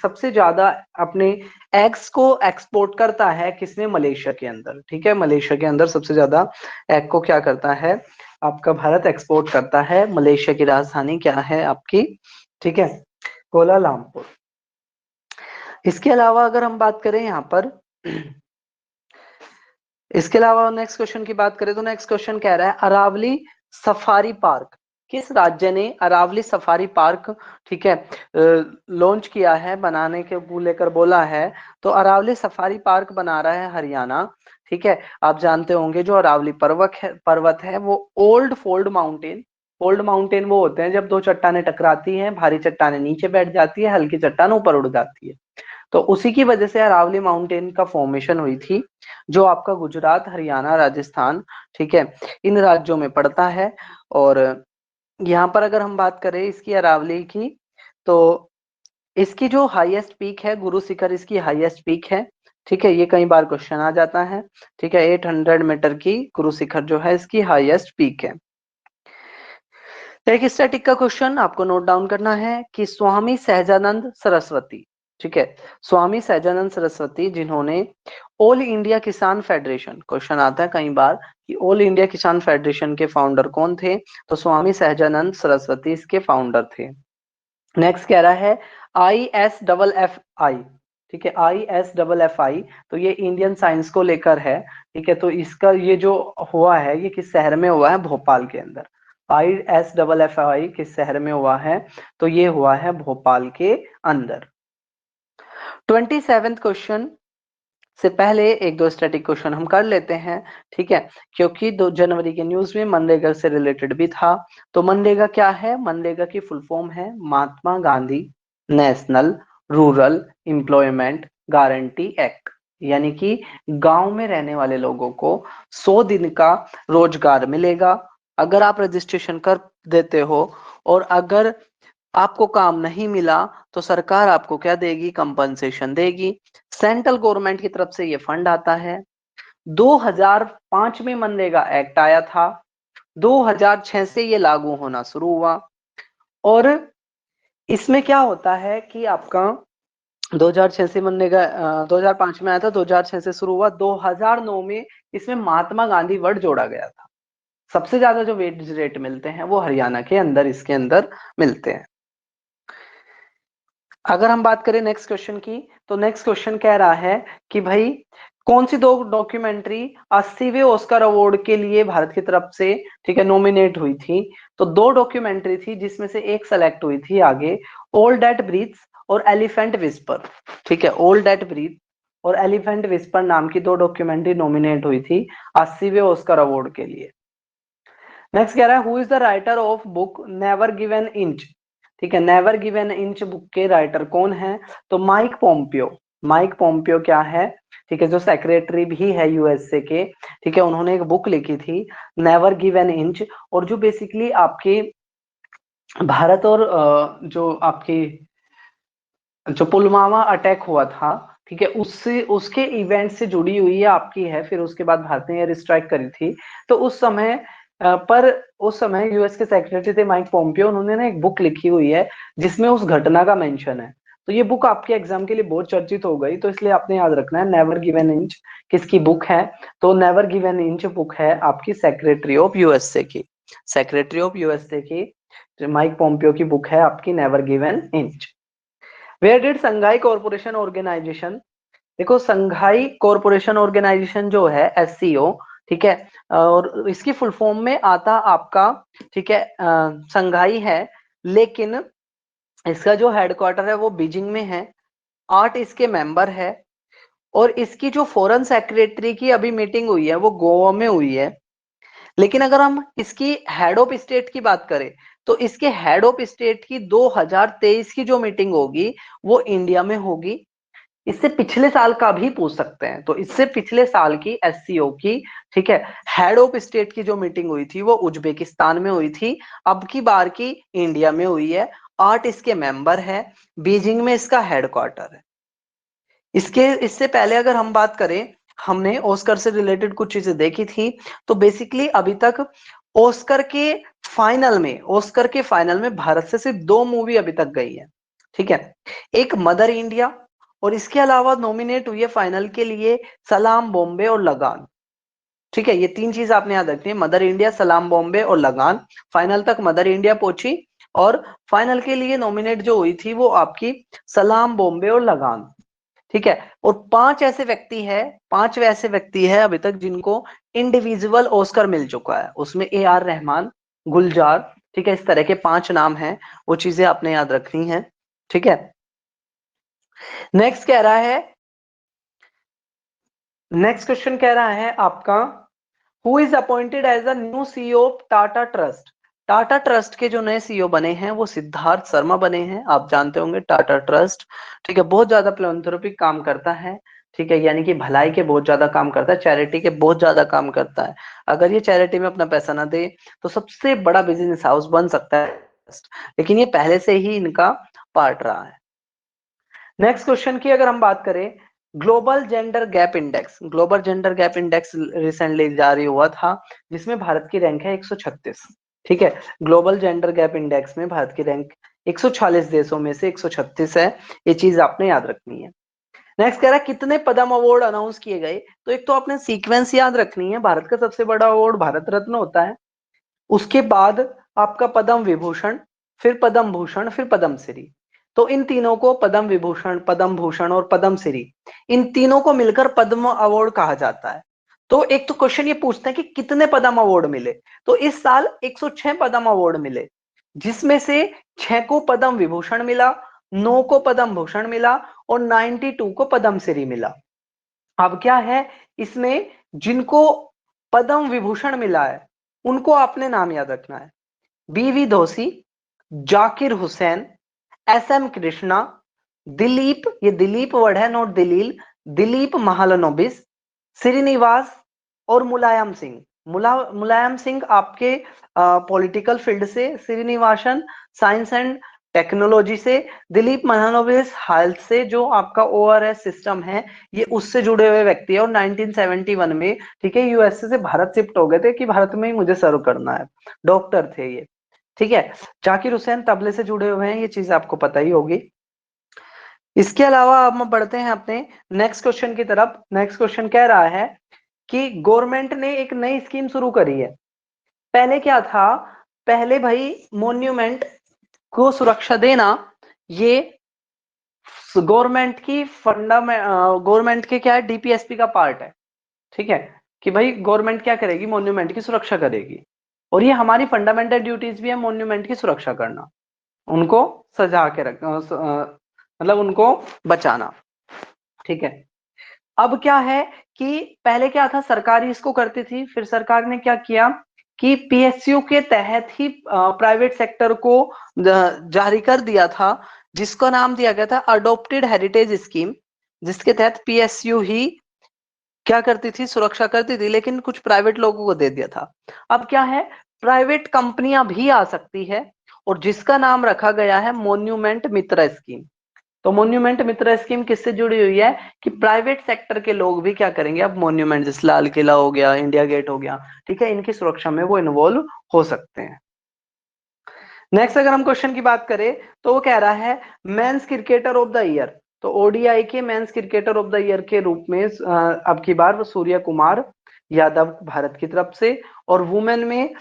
सबसे ज्यादा अपने एग्स को एक्सपोर्ट करता है किसमें? मलेशिया के अंदर, ठीक है। मलेशिया के अंदर सबसे ज्यादा एग को क्या करता है आपका भारत? एक्सपोर्ट करता है। मलेशिया की राजधानी क्या है आपकी? ठीक है, कोलालमपुर। इसके अलावा अगर हम बात करें यहाँ पर, इसके अलावा नेक्स्ट क्वेश्चन की बात करें तो नेक्स्ट क्वेश्चन कह रहा है अरावली सफारी पार्क, किस राज्य ने अरावली सफारी पार्क, ठीक है, लॉन्च किया है, बनाने के लेकर बोला है? तो अरावली सफारी पार्क बना रहा है हरियाणा, ठीक है। आप जानते होंगे जो अरावली पर्वत है वो ओल्ड फोल्ड माउंटेन वो होते हैं जब दो चट्टानें टकराती हैं, भारी चट्टानें नीचे बैठ जाती है, हल्की चट्टान ऊपर उड़ जाती है। तो उसी की वजह से अरावली माउंटेन का फॉर्मेशन हुई थी, जो आपका गुजरात, हरियाणा, राजस्थान, ठीक है, इन राज्यों में पड़ता है। और यहाँ पर अगर हम बात करें इसकी अरावली की, तो इसकी जो हाईएस्ट पीक है, गुरु शिखर इसकी हाईएस्ट पीक है, ठीक है, ये कई बार क्वेश्चन आ जाता है, ठीक है। 800 मीटर की गुरु शिखर जो है इसकी हाईएस्ट पीक है। एक स्टैटिक का क्वेश्चन आपको नोट डाउन करना है कि स्वामी सहजानंद सरस्वती, ठीक है, स्वामी सहजानंद सरस्वती जिन्होंने ऑल इंडिया किसान फेडरेशन, क्वेश्चन आता है कई बार कि ऑल इंडिया किसान फेडरेशन के फाउंडर कौन थे? तो स्वामी सहजानंद सरस्वती इसके फाउंडर थे। नेक्स्ट कह रहा है ISFFI, ठीक है, ISFFI, तो ये इंडियन साइंस को लेकर है, ठीक है। तो इसका ये जो हुआ है ये किस शहर में हुआ है? भोपाल के अंदर। ISFFI किस शहर में हुआ है? तो ये हुआ है भोपाल के अंदर। 27th क्वेश्चन से पहले एक दो स्टैटिक क्वेश्चन हम कर लेते हैं, ठीक है, क्योंकि 2 जनवरी के न्यूज में मनरेगा से रिलेटेड भी था। तो मनरेगा क्या है? मनरेगा की फुल फॉर्म है Mahatma Gandhi National Rural Employment Guarantee Act, यानी कि गांव में रहने वाले लोगों को 100 दिन का रोजगार मिलेगा अगर आप रजिस्ट्रेशन कर देते हो, और अगर आपको काम नहीं मिला तो सरकार आपको क्या देगी? कंपनसेशन देगी। सेंट्रल गवर्नमेंट की तरफ से ये फंड आता है। 2005 में मनरेगा एक्ट आया था, 2006 से ये लागू होना शुरू हुआ। और इसमें क्या होता है कि आपका 2006 से मनरेगा 2005 में आया था, 2006 से शुरू हुआ, 2009 में इसमें महात्मा गांधी वर्ड जोड़ा गया था। सबसे ज्यादा जो वेज रेट मिलते हैं वो हरियाणा के अंदर इसके अंदर मिलते हैं। अगर हम बात करें नेक्स्ट क्वेश्चन की, तो नेक्स्ट क्वेश्चन कह रहा है कि भाई कौन सी 2 डॉक्यूमेंट्री 80वें ऑस्कर अवार्ड के लिए भारत की तरफ से, ठीक है, नॉमिनेट हुई थी? तो 2 डॉक्यूमेंट्री थी जिसमें से एक सेलेक्ट हुई थी आगे, ऑल दैट ब्रीथ्स और एलिफेंट विस्पर, ठीक है, ऑल दैट ब्रीथ और एलिफेंट विस्पर नाम की 2 डॉक्यूमेंट्री नॉमिनेट हुई थी 80वें ऑस्कर अवार्ड के लिए। नेक्स्ट कह रहा है who is the writer of book never given inch, ठीक है, नेवर गिवन इंच बुक के राइटर कौन है? तो माइक पोम्पियो। माइक पोम्पियो क्या है? ठीक है, जो सेक्रेटरी भी है यूएसए के, ठीक है, उन्होंने एक बुक लिखी थी नेवर गिवन इंच, और जो बेसिकली आपकी भारत और जो आपकी जो पुलवामा अटैक हुआ था, ठीक है, उससे उसके इवेंट से जुड़ी हुई है आपकी है। फिर उसके बाद भारत ने एयर स्ट्राइक करी थी। तो उस समय पर उस समय यूएस के सेक्रेटरी थे माइक पोम्पियो, उन्होंने ना एक बुक लिखी हुई है जिसमें उस घटना का मेंशन है। तो ये बुक आपके एग्जाम के लिए बहुत चर्चित हो गई, तो इसलिए आपने याद रखना है नेवर गिवन इंच किसकी बुक है? तो नेवर गिवन इंच बुक है आपकी सेक्रेटरी ऑफ यूएसए की, सेक्रेटरी ऑफ यूएसए की माइक पोम्पियो की बुक है आपकी never given inch. Where did Shanghai corporation organisation, देखो संघाई कॉरपोरेशन ऑर्गेनाइजेशन जो है एससीओ, ठीक है, और इसकी फुल फॉर्म में आता आपका, ठीक है, संघाई है, लेकिन इसका जो हेडक्वार्टर है वो बीजिंग में है। 8 इसके मेंबर है, और इसकी जो फॉरेन सेक्रेटरी की अभी मीटिंग हुई है वो गोवा में हुई है। लेकिन अगर हम इसकी हेड ऑफ स्टेट की बात करें, तो इसके हेड ऑफ स्टेट की 2023 की जो मीटिंग होगी वो इंडिया में होगी। इससे पिछले साल का भी पूछ सकते हैं, तो इससे पिछले साल की एससीओ की, ठीक है, हेड ऑफ स्टेट की जो मीटिंग हुई थी वो उज्बेकिस्तान में हुई थी। अब की बार की इंडिया में हुई है। 8 इसके मेंबर है, बीजिंग में इसका हेडक्वार्टर है। इससे पहले अगर हम बात करें, हमने ऑस्कर से रिलेटेड कुछ चीजें देखी थी। तो बेसिकली अभी तक ऑस्कर के फाइनल में भारत से सिर्फ 2 मूवी अभी तक गई है, ठीक है, एक मदर इंडिया, और इसके अलावा नॉमिनेट हुई है फाइनल के लिए सलाम बॉम्बे और लगान, ठीक है। ये 3 चीज आपने याद रखनी है, मदर इंडिया, सलाम बॉम्बे और लगान। फाइनल तक मदर इंडिया पहुंची, और फाइनल के लिए नॉमिनेट जो हुई थी वो आपकी सलाम बॉम्बे और लगान, ठीक है। और 5 ऐसे व्यक्ति है अभी तक जिनको इंडिविजुअल ऑस्कर मिल चुका है, उसमें AR रहमान, गुलजार, ठीक है, इस तरह के 5 नाम हैं, वो चीजें आपने याद रखनी है, ठीक है। नेक्स्ट कह रहा है, नेक्स्ट क्वेश्चन कह रहा है आपका, who is appointed as a new CEO of Tata Trust. Tata Trust के जो नए सीईओ बने हैं वो सिद्धार्थ शर्मा बने हैं, आप जानते होंगे टाटा ट्रस्ट, ठीक है, बहुत ज्यादा फिलैंथ्रोपिक काम करता है, ठीक है, यानी कि भलाई के बहुत ज्यादा काम करता है, चैरिटी के बहुत ज्यादा काम करता है। अगर ये चैरिटी में अपना पैसा ना दे तो सबसे बड़ा बिजनेस हाउस बन सकता है, लेकिन ये पहले से ही इनका पार्ट रहा है। नेक्स्ट क्वेश्चन की अगर हम बात करें, global gender gap index, global gender gap index recently जारी हुआ था, जिसमें भारत की रैंक है 136, ठीक है, ग्लोबल जेंडर गैप इंडेक्स में भारत की रैंक 146 देशों में से 136 है, ये चीज आपने याद रखनी है। नेक्स्ट कह रहा है कितने पद्म अवार्ड अनाउंस किए गए, तो एक तो आपने सीक्वेंस याद रखनी है, भारत का सबसे बड़ा अवार्ड भारत रत्न होता है, उसके बाद आपका पद्म विभूषण, फिर पद्म भूषण, फिर पद्मश्री, तो इन तीनों को पद्म विभूषण, पद्म भूषण और पद्मश्री, इन तीनों को मिलकर पद्म अवार्ड कहा जाता है। तो एक तो क्वेश्चन ये पूछते हैं कि कितने पद्म अवार्ड मिले, तो इस साल 106 पद्म अवार्ड मिले, जिसमें से 6 को पद्म विभूषण मिला, 9 को पद्म भूषण मिला और 92 को पद्मश्री मिला। अब क्या है इसमें, जिनको पद्म विभूषण मिला है उनको आपने नाम याद रखना है, बीवी दोषी, जाकिर हुसैन, एसएम कृष्णा, दिलीप, ये दिलीप वर्ड है नॉट दिलील, दिलीप महालनोबिस, श्रीनिवास और मुलायम सिंह। मुलायम सिंह आपके पॉलिटिकल फील्ड से, श्रीनिवासन साइंस एंड टेक्नोलॉजी से, दिलीप महालनोबिस हेल्थ से, जो आपका ओआरएस सिस्टम है ये उससे जुड़े हुए व्यक्ति है, और 1971 में, ठीक है, यूएसए से भारत शिफ्ट हो गए थे कि भारत में ही मुझे सर्व करना है, डॉक्टर थे ये, ठीक है। जाकिर हुसैन तबले से जुड़े हुए हैं, ये चीज आपको पता ही होगी। इसके अलावा अब हम बढ़ते हैं अपने नेक्स्ट क्वेश्चन की तरफ। नेक्स्ट क्वेश्चन कह रहा है कि गवर्नमेंट ने एक नई स्कीम शुरू करी है। पहले क्या था, पहले भाई मॉन्यूमेंट को सुरक्षा देना ये गवर्नमेंट की गवर्नमेंट के क्या है, डीपीएसपी का पार्ट है, ठीक है, कि भाई गवर्नमेंट क्या करेगी, मॉन्यूमेंट की सुरक्षा करेगी, और ये हमारी फंडामेंटल ड्यूटीज भी है मॉन्यूमेंट की सुरक्षा करना, उनको सजा के रख मतलब उनको बचाना, ठीक है। अब क्या है कि पहले क्या था, सरकार ही इसको करती थी, फिर सरकार ने क्या किया कि पीएसयू के तहत ही प्राइवेट सेक्टर को जारी कर दिया था, जिसका नाम दिया गया था अडॉप्टेड हेरिटेज स्कीम, जिसके तहत पीएसयू ही क्या करती थी, सुरक्षा करती थी, लेकिन कुछ प्राइवेट लोगों को दे दिया था। अब क्या है, प्राइवेट कंपनियां भी आ सकती है, और जिसका नाम रखा गया है मॉन्यूमेंट मित्र स्कीम। तो मॉन्यूमेंट मित्र स्कीम किससे जुड़ी हुई है कि प्राइवेट सेक्टर के लोग भी क्या करेंगे, अब मॉन्यूमेंट जैसे लाल किला हो गया, इंडिया गेट हो गया, ठीक है, इनकी सुरक्षा में वो इन्वॉल्व हो सकते हैं। नेक्स्ट अगर हम क्वेश्चन की बात करें तो वो कह रहा है men's cricketer of the year, तो ओडीआई के men's cricketer of the year के रूप में अब की बार सूर्य कुमार यादव भारत की तरफ से, और वुमेन में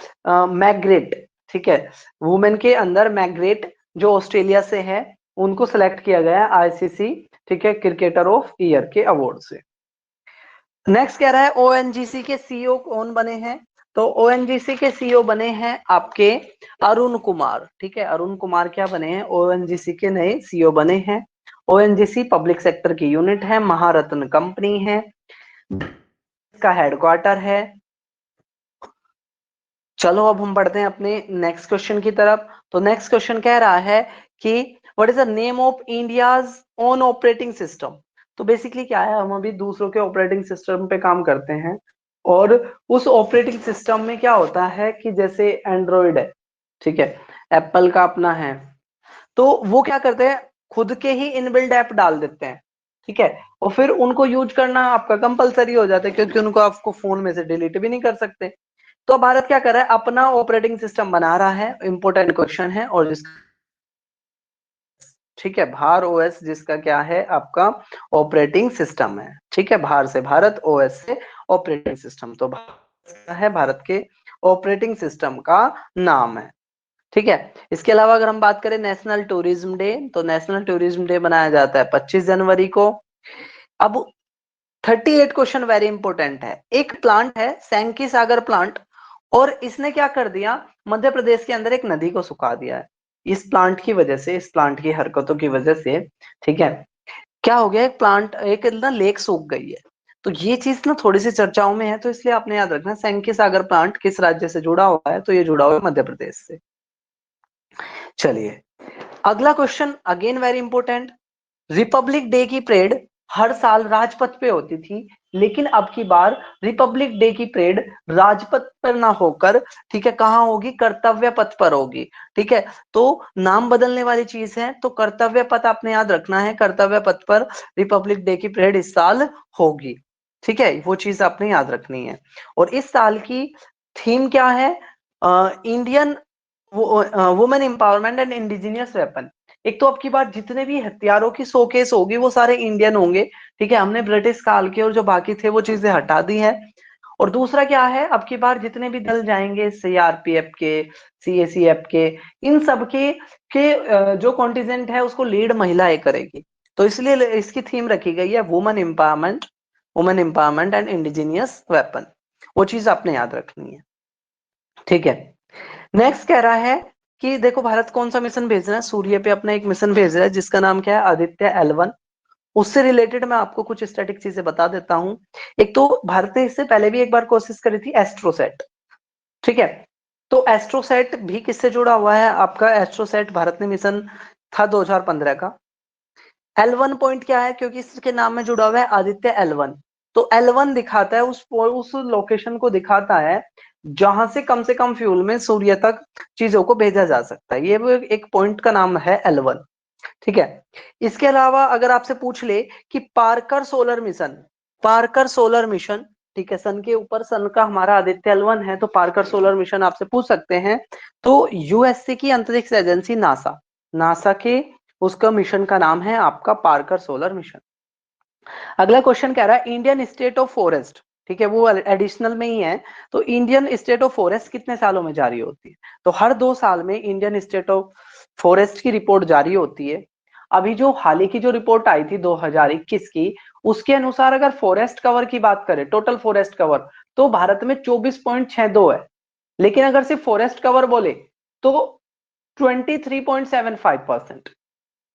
मैग्रेट, ठीक है, वुमेन के अंदर मैग्रेट जो ऑस्ट्रेलिया से है, उनको सिलेक्ट किया गया आईसीसी, ठीक है, क्रिकेटर ऑफ ईयर के अवार्ड से। नेक्स्ट कह रहा है ओएनजीसी के सीईओ कौन बने हैं, तो ओएनजीसी के सीईओ बने हैं आपके अरुण कुमार, ठीक है, अरुण कुमार क्या बने हैं, ओएनजीसी के नए सीईओ बने हैं। ओएनजीसी पब्लिक सेक्टर की यूनिट है, महारत्न कंपनी है, इसका हेडक्वार्टर है। चलो अब हम बढ़ते हैं अपने नेक्स्ट क्वेश्चन की तरफ। तो नेक्स्ट क्वेश्चन कह रहा है कि what is the name of India's own operating system. तो बेसिकली क्या है, हम अभी दूसरों के ऑपरेटिंग सिस्टम पे काम करते हैं, और उस ऑपरेटिंग सिस्टम में क्या होता है कि जैसे एंड्रॉइड है, ठीक है, एप्पल का अपना है, तो वो क्या करते हैं, खुद के ही इनबिल्ड ऐप डाल देते हैं, ठीक है, और फिर उनको यूज करना आपका कंपलसरी हो जाता है, क्योंकि उनको आपको फोन में से डिलीट भी नहीं कर सकते। तो भारत क्या कर रहा है, अपना ऑपरेटिंग सिस्टम बना रहा है, इंपोर्टेंट क्वेश्चन है, और ठीक है, भार ओएस जिसका क्या है आपका ऑपरेटिंग सिस्टम है, ठीक है, भार से भारत, ओएस से ऑपरेटिंग सिस्टम, तो भारत है भारत के ऑपरेटिंग सिस्टम का नाम है, ठीक है। इसके अलावा अगर हम बात करें नेशनल टूरिज्म डे, तो नेशनल टूरिज्म डे मनाया जाता है 25 जनवरी को। अब 38 क्वेश्चन वेरी इंपॉर्टेंट है, एक प्लांट है सैंकी सागर प्लांट, और इसने क्या कर दिया, मध्य प्रदेश के अंदर एक नदी को सुखा दिया है इस प्लांट की वजह से, इस प्लांट की हरकतों की वजह से। ठीक है, क्या हो गया, एक प्लांट, एक ना लेक सूख गई है। तो ये चीज ना थोड़ी सी चर्चाओं में है, तो इसलिए आपने याद रखना सैंकी सागर प्लांट किस राज्य से जुड़ा हुआ है, तो ये जुड़ा हुआ है मध्य प्रदेश से। चलिए अगला question, again very important. Republic day की परेड हर साल राजपथ पे होती थी, लेकिन अब की बार रिपब्लिक डे की परेड राजपथ पर ना होकर, ठीक है, कहाँ होगी, कर्तव्य पथ पर होगी। ठीक है, तो नाम बदलने वाली चीज है, तो कर्तव्य पथ आपने याद रखना है, कर्तव्य पथ पर रिपब्लिक डे की परेड इस साल होगी। ठीक है, वो चीज आपने याद रखनी है। और इस साल की थीम क्या है, Indian women empowerment and indigenous weapon. एक तो अब की बार जितने भी हथियारों की शोकेस होगी वो सारे इंडियन होंगे। ठीक है, हमने ब्रिटिश काल के और जो बाकी थे वो चीजें हटा दी है। और दूसरा क्या है, अब की बार जितने भी दल जाएंगे, सीआरपीएफ के, सीएसीएफ के, इन सब के जो कॉन्टिजेंट है उसको लीड महिलाएं करेगी। तो इसलिए इसकी थीम रखी गई है women empowerment and indigenous weapon. वो चीज आपने याद रखनी है। ठीक है, नेक्स्ट कह रहा है कि देखो भारत कौन सा मिशन भेज रहा है, सूर्य पे अपना एक मिशन भेज रहा है जिसका नाम क्या है, आदित्य L1। उससे रिलेटेड मैं आपको कुछ स्टैटिक चीजें बता देता हूं। एक तो भारत ने इससे पहले भी एक बार कोशिश करी थी एस्ट्रोसेट। ठीक है, तो एस्ट्रोसेट भी किससे जुड़ा हुआ है, आपका एस्ट्रोसेट भारत ने मिशन था 2015 का। L1 पॉइंट क्या है, क्योंकि इसके नाम में जुड़ा हुआ है आदित्य L1, तो L1 दिखाता है उस लोकेशन को दिखाता है जहां से कम फ्यूल में सूर्य तक चीजों को भेजा जा सकता है। ये वो एक पॉइंट का नाम है L1। ठीक है, इसके अलावा अगर आपसे पूछ ले कि पार्कर सोलर मिशन, ठीक है, सन के ऊपर, सन का हमारा आदित्य L1 है, तो पार्कर सोलर मिशन आपसे पूछ सकते हैं। तो यूएसए की अंतरिक्ष एजेंसी नासा, नासा के उसका मिशन का नाम है आपका पार्कर सोलर मिशन। अगला क्वेश्चन कह रहा है इंडियन स्टेट ऑफ फॉरेस्ट, ठीक है, वो एडिशनल में ही है। तो इंडियन स्टेट ऑफ फॉरेस्ट कितने सालों में जारी होती है, तो हर 2 साल में इंडियन स्टेट ऑफ फॉरेस्ट की रिपोर्ट जारी होती है। अभी जो हाल ही की जो रिपोर्ट आई थी 2021 की, उसके अनुसार अगर फॉरेस्ट कवर की बात करें, टोटल फॉरेस्ट कवर, तो भारत में 24.62 है। लेकिन अगर सिर्फ फॉरेस्ट कवर बोले तो 23.75%।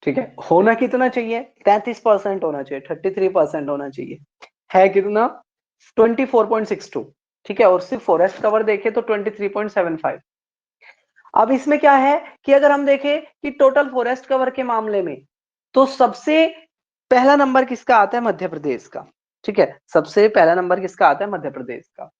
ठीक है, होना कितना चाहिए, 33% होना चाहिए, 33% होना चाहिए, है कितना, 24.62। ठीक है, और सिर्फ फॉरेस्ट कवर देखे तो 23.75। अब इसमें क्या है कि अगर हम देखें कि टोटल फॉरेस्ट कवर के मामले में, तो सबसे पहला नंबर किसका आता है, मध्य प्रदेश का। ठीक है, सबसे पहला नंबर किसका आता है, मध्य प्रदेश का।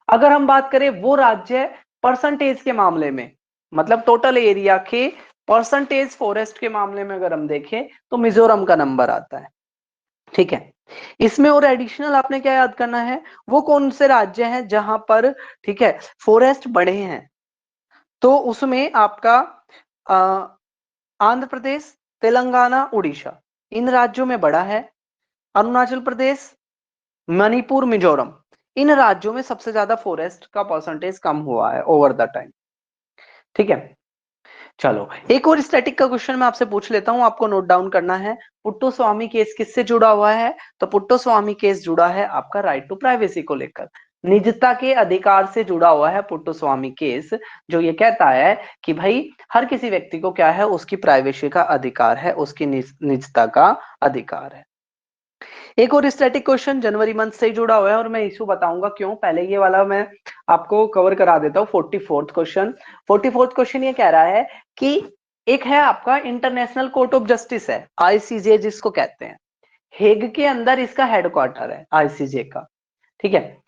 अगर हम बात करें वो राज्य परसेंटेज के मामले में, मतलब टोटल एरिया के परसेंटेज फॉरेस्ट के मामले में अगर हम देखें, तो मिजोरम का नंबर आता है। ठीक है, इसमें और एडिशनल आपने क्या याद करना है, वो कौन से राज्य हैं जहां पर, ठीक है, फॉरेस्ट बढ़े हैं। तो उसमें आपका आंध्र प्रदेश, तेलंगाना, उड़ीसा, इन राज्यों में बढ़ा है। अरुणाचल प्रदेश, मणिपुर, मिजोरम, इन राज्यों में सबसे ज्यादा फॉरेस्ट का परसेंटेज कम हुआ है ओवर द टाइम। ठीक है, चलो एक और स्टैटिक का क्वेश्चन मैं आपसे पूछ लेता हूं, आपको नोट डाउन करना है। पुट्टुस्वामी केस किससे जुड़ा हुआ है, तो पुट्टुस्वामी केस जुड़ा है आपका राइट टू प्राइवेसी को लेकर, निजता के अधिकार से जुड़ा हुआ है पुट्टुस्वामी केस, जो ये कहता है कि भाई हर किसी व्यक्ति को क्या है, उसकी प्राइवेसी का अधिकार है, उसकी निजता का अधिकार है। एक और स्टैटिक क्वेश्चन जनवरी मंथ से जुड़ा हुआ है, और मैं इशू बताऊंगा क्यों, पहले ये वाला मैं आपको कवर करा देता हूँ। 44th क्वेश्चन, 44th क्वेश्चन ये कह रहा है कि एक है आपका इंटरनेशनल कोर्ट ऑफ जस्टिस है, आईसीजे जिसको कहते हैं, हेग के अंदर इसका हेडक्वार्टर है आईसीजे का। ठीक है,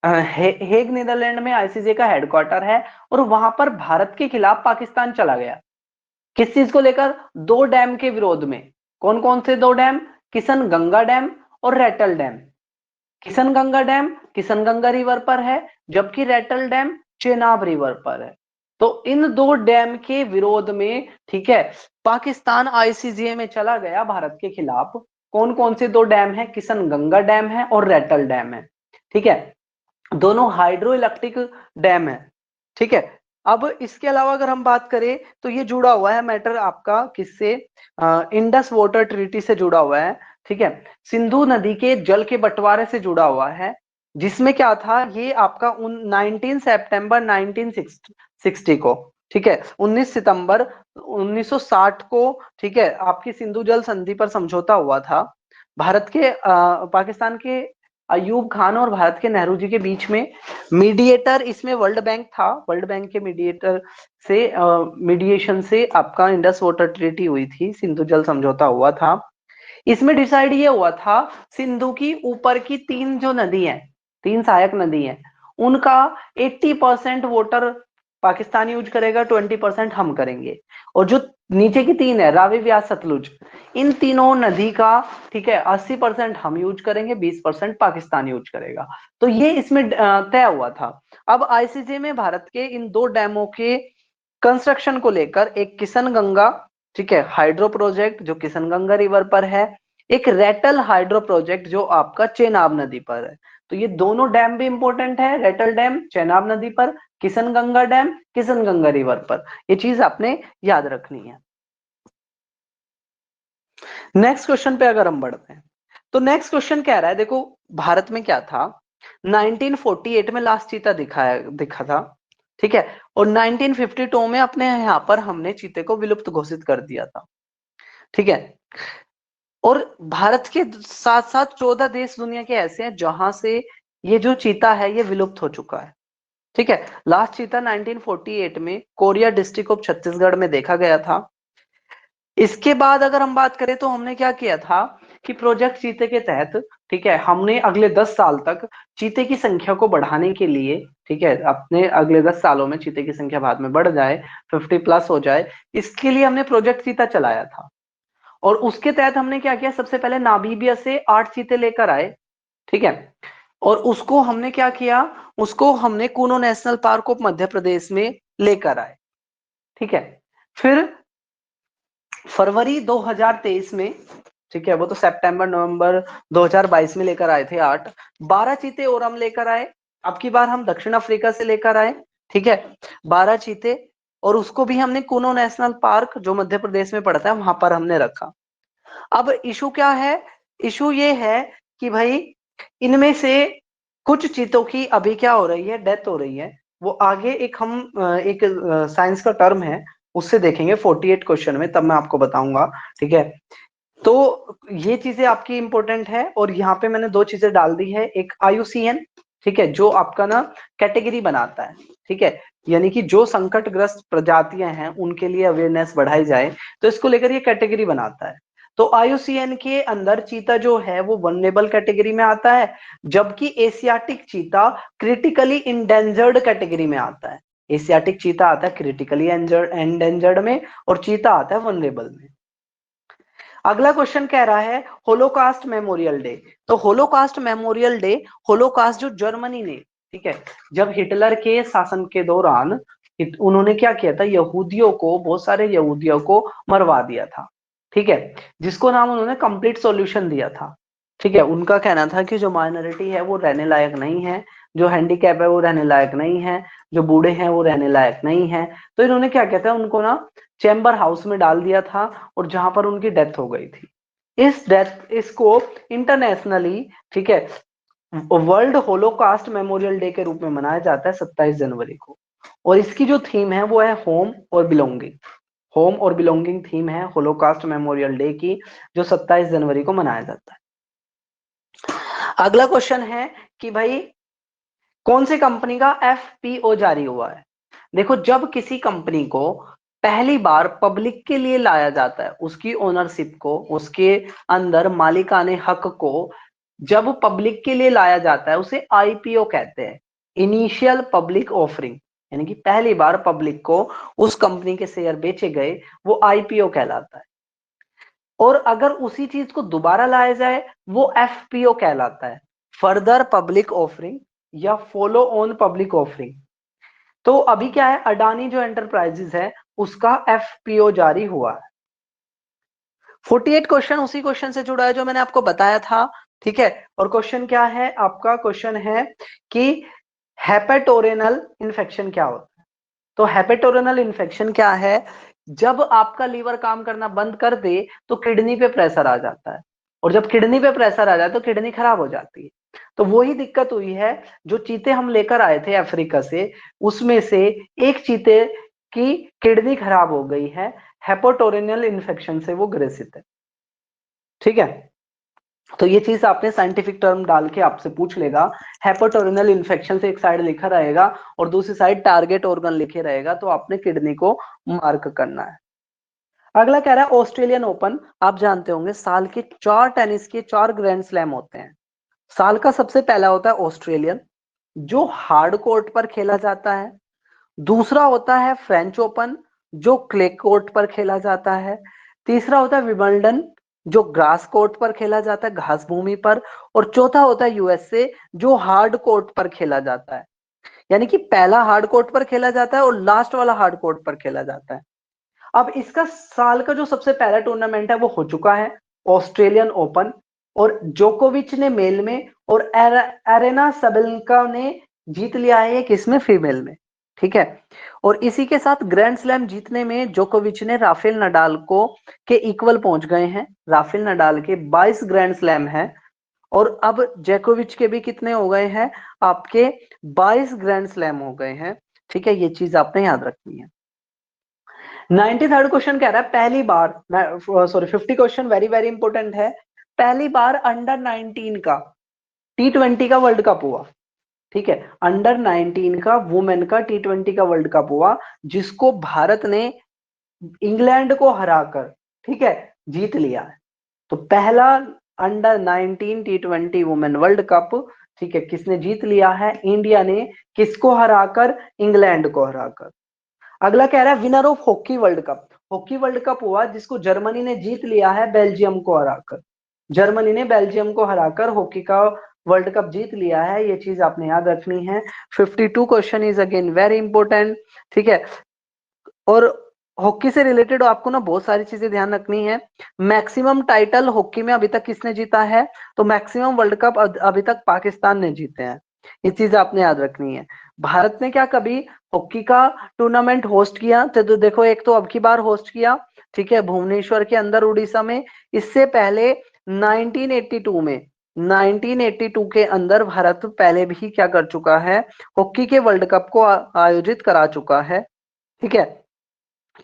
हेग नीदरलैंड में आईसीजे का हेडक्वार्टर है, और वहां पर भारत के खिलाफ पाकिस्तान चला गया, किस चीज को लेकर, 2 डैम के विरोध में। कौन कौन से 2 डैम, किशन गंगा डैम और Ratle dam. Kishanganga dam Kishanganga river पर है, जबकि रैटल डैम चेनाब रिवर पर है। तो इन 2 डैम के विरोध में, ठीक है, पाकिस्तान आईसीजे में चला गया भारत के खिलाफ। कौन कौन से 2 डैम है, किशन गंगा डैम है और रैटल डैम है। ठीक है, दोनों हाइड्रो इलेक्ट्रिक डैम है। ठीक है, अब इसके अलावा अगर हम बात करें, तो ये जुड़ा हुआ है मैटर आपका किससे, इंडस वाटर ट्रीटी से जुड़ा हुआ है। ठीक है, सिंधु नदी के जल के बंटवारे से जुड़ा हुआ है, जिसमें क्या था, ये आपका 19 सितंबर 1960 को, ठीक है, 19 सितंबर 1960 को, ठीक है, आपकी सिंधु जल संधि पर समझौता हुआ था। भारत के पाकिस्तान के अयूब खान और भारत के नेहरू जी के बीच में। मीडिएटर इसमें वर्ल्ड बैंक था, वर्ल्ड बैंक के मीडिएटर से मीडिएशन से आपका इंडस वाटर ट्रीटी हुई थी, सिंधु जल समझौता हुआ था। इसमें डिसाइड ये हुआ था, सिंधु की ऊपर की 3 जो नदी है, 3 सहायक नदी है, उनका 80% वाटर पाकिस्तान यूज करेगा, 20% हम करेंगे। और जो नीचे की 3 है, रावी, व्यास, सतलुज, इन तीनों नदी का, ठीक है, 80% हम यूज करेंगे, 20% पाकिस्तान यूज करेगा। तो ये इसमें तय हुआ था। अब आईसीजे में भारत के इन 2 डैमों के कंस्ट्रक्शन को लेकर एक किशन गंगा, ठीक है, हाइड्रो प्रोजेक्ट जो किशन गंगा रिवर पर है, एक रेटल हाइड्रो प्रोजेक्ट जो आपका चेनाब नदी पर है। तो ये दोनों डैम भी इंपॉर्टेंट है, रेटल डैम चेनाब नदी पर, Kishan Ganga dam Kishanganga river पर। ये चीज आपने याद रखनी है। नेक्स्ट क्वेश्चन पे अगर हम बढ़ते हैं, तो नेक्स्ट क्वेश्चन कह रहा है, देखो भारत में क्या था, 1948 में लास्ट चीता दिखा था, ठीक है, और 1952 में अपने यहाँ पर हमने चीते को विलुप्त घोषित कर दिया था, ठीक है। और भारत के साथ साथ 14 देश दुनिया के ऐसे हैं जहां से ये जो चीता है ये विलुप्त हो चुका है, ठीक है। लास्ट चीता 1948 में कोरिया डिस्ट्रिक्ट ऑफ छत्तीसगढ़ में देखा गया था। इसके बाद अगर हम बात करें तो हमने क्या किया था कि प्रोजेक्ट चीते के तहत, ठीक है, हमने अगले 10 साल तक चीते की संख्या को बढ़ाने के लिए, ठीक है, अपने अगले 10 सालों में चीते की संख्या बाद में बढ़ जाए, 50+ हो जाए, इसके लिए हमने प्रोजेक्ट चीता चलाया था। और उसके तहत हमने क्या किया, सबसे पहले नामीबिया से 8 चीते लेकर आए, ठीक है, और उसको हमने क्या किया, उसको हमने Kuno national park of Madhya Pradesh में लेकर आए, ठीक है। फिर फरवरी 2023 में, ठीक है, वो तो सितंबर नवंबर 2022 में लेकर आए थे 8, 12 चीते और हम लेकर आए। अब की बार हम दक्षिण अफ्रीका से लेकर आए, ठीक है, 12 चीते, और उसको भी हमने कूनो नेशनल पार्क जो मध्य प्रदेश में पड़ता है वहां पर हमने रखा। अब इशू क्या है, इशू ये है कि भाई इनमें से कुछ चीतों की अभी क्या हो रही है, डेथ हो रही है। वो आगे एक हम एक साइंस का टर्म है, उससे देखेंगे 48 क्वेश्चन में, तब मैं आपको बताऊंगा, ठीक है। तो ये चीजें आपकी इंपॉर्टेंट है, और यहाँ पे मैंने 2 चीजें डाल दी है, एक IUCN, ठीक है, जो आपका ना कैटेगरी बनाता है, ठीक है, यानी कि जो संकटग्रस्त प्रजातियां हैं उनके लिए अवेयरनेस बढ़ाई जाए, तो इसको लेकर ये कैटेगरी बनाता है। तो IUCN के अंदर चीता जो है वो वनरेबल कैटेगरी में आता है, जबकि Asiatic cheetah critically endangered category में आता है। एशियाटिक चीता आता है क्रिटिकली एंडेंजर्ड में, और चीता आता है वनरेबल में। अगला क्वेश्चन कह रहा है होलोकास्ट मेमोरियल डे। तो होलोकास्ट मेमोरियल डे, होलोकास्ट जो जर्मनी ने, ठीक है, जब हिटलर के शासन के दौरान उन्होंने क्या किया था, यहूदियों को, बहुत सारे यहूदियों को मरवा दिया था, ठीक है, जिसको नाम उन्होंने कंप्लीट सॉल्यूशन दिया था, ठीक है। उनका कहना था कि जो माइनॉरिटी है वो रहने लायक नहीं है, जो हैंडीकैप है वो रहने लायक नहीं है, जो बूढ़े हैं वो रहने लायक नहीं है। तो इन्होंने क्या कहता है, उनको ना चैम्बर हाउस में डाल दिया था, और जहां पर उनकी डेथ हो गई थी। इसको इंटरनेशनली, ठीक है, वर्ल्ड होलोकास्ट मेमोरियल डे के रूप में मनाया जाता है 27 जनवरी को। और इसकी जो थीम है वो है होम और बिलोंगिंग। होम और बिलोंगिंग थीम है होलोकास्ट मेमोरियल डे की, जो 27 जनवरी को मनाया जाता है। अगला क्वेश्चन है कि भाई कौन सी कंपनी का FPO जारी हुआ है। देखो, जब किसी कंपनी को पहली बार पब्लिक के लिए लाया जाता है, उसकी ओनरशिप को, उसके अंदर मालिकाने हक को जब पब्लिक के लिए लाया जाता है, उसे IPO कहते हैं, इनिशियल पब्लिक ऑफरिंग, यानी कि पहली बार पब्लिक को उस कंपनी के शेयर बेचे गए, वो IPO कहलाता है। और अगर उसी चीज को दोबारा लाया जाए, वो FPO कहलाता है, फर्दर पब्लिक ऑफरिंग या फॉलो ऑन पब्लिक ऑफरिंग। तो अभी क्या है, अडानी जो एंटरप्राइजेस है उसका FPO जारी हुआ है। 48 क्वेश्चन उसी क्वेश्चन से जुड़ा है जो मैंने आपको बताया था, ठीक है। और क्वेश्चन क्या है आपका, क्वेश्चन है कि हेपेटोरेनल इन्फेक्शन क्या होता है। तो हेपेटोरेनल इन्फेक्शन क्या है, जब आपका लीवर काम करना बंद कर दे तो किडनी पे प्रेशर आ जाता है, और जब किडनी पे प्रेशर आ जाए तो किडनी खराब हो जाती है। तो वही दिक्कत हुई है, जो चीते हम लेकर आए थे अफ्रीका से, उसमें से एक चीते की किडनी खराब हो गई है, हेपेटोरेनियल इन्फेक्शन से वो ग्रसित है। ठीक है, तो ये चीज आपने साइंटिफिक टर्म डाल के आपसे पूछ लेगा, हेपेटोरेनियल इन्फेक्शन से एक साइड लिखा रहेगा और दूसरी साइड टारगेट ऑर्गन लिखे रहेगा, तो आपने किडनी को मार्क करना है। अगला कह रहा है ऑस्ट्रेलियन ओपन, आप जानते होंगे साल के 4 टेनिस के 4 ग्रैंड स्लैम होते हैं। साल का सबसे पहला होता है ऑस्ट्रेलियन, जो हार्ड कोर्ट पर खेला जाता है। दूसरा होता है फ्रेंच ओपन, जो क्ले कोर्ट पर खेला जाता है। तीसरा होता है विंबलडन, जो ग्रास कोर्ट पर खेला जाता है, घास भूमि पर। और चौथा होता है यूएसए, जो हार्ड कोर्ट पर खेला जाता है। यानी कि पहला हार्ड कोर्ट पर खेला जाता है और लास्ट वाला हार्ड कोर्ट पर खेला जाता है। अब इसका साल का जो सबसे पहला टूर्नामेंट है वो हो चुका है, ऑस्ट्रेलियन ओपन। और जोकोविच ने मेल में और एरेना सबेलेंका ने जीत लिया है, किसमें, फीमेल में। ठीक है, और इसी के साथ ग्रैंड स्लैम जीतने में जोकोविच ने राफेल नडाल को के इक्वल पहुंच गए हैं। राफेल नडाल के 22 ग्रैंड स्लैम है और अब जोकोविच के भी कितने हो गए हैं, आपके 22 ग्रैंड स्लैम हो गए हैं। ठीक है, ये चीज आपने याद रखनी है। 93rd क्वेश्चन कह रहा है पहली बार, sorry 50 question very very important है। पहली बार अंडर 19 का T20 का वर्ल्ड कप हुआ। ठीक है, अंडर 19 का वुमेन का T20 का वर्ल्ड कप हुआ, जिसको भारत ने इंग्लैंड को हराकर, ठीक है, जीत लिया है। तो पहला under 19 T20 women world cup, ठीक है, किसने जीत लिया है, इंडिया ने। किसको हराकर, इंग्लैंड को हराकर। अगला कह रहा है winner of hockey world cup. Hockey world cup हुआ जिसको जर्मनी ने जीत लिया है बेल्जियम को हराकर। जर्मनी ने बेल्जियम को हराकर हॉकी का वर्ल्ड कप जीत लिया है, ये चीज आपने याद रखनी है। 52 question is again very important. ठीक है, और हॉकी से रिलेटेड आपको ना बहुत सारी चीजें ध्यान रखनी है। मैक्सिमम टाइटल हॉकी में अभी तक किसने जीता है, तो मैक्सिमम वर्ल्ड कप अभी तक पाकिस्तान ने जीते हैं, ये चीज आपने याद रखनी है। भारत ने क्या कभी हॉकी का टूर्नामेंट होस्ट किया, तो देखो एक तो अब की बार होस्ट किया, ठीक है, भुवनेश्वर के अंदर उड़ीसा में। इससे पहले 1982 में, 1982 के अंदर भारत पहले भी क्या कर चुका है, हॉकी के वर्ल्ड कप को आयोजित करा चुका है। ठीक है,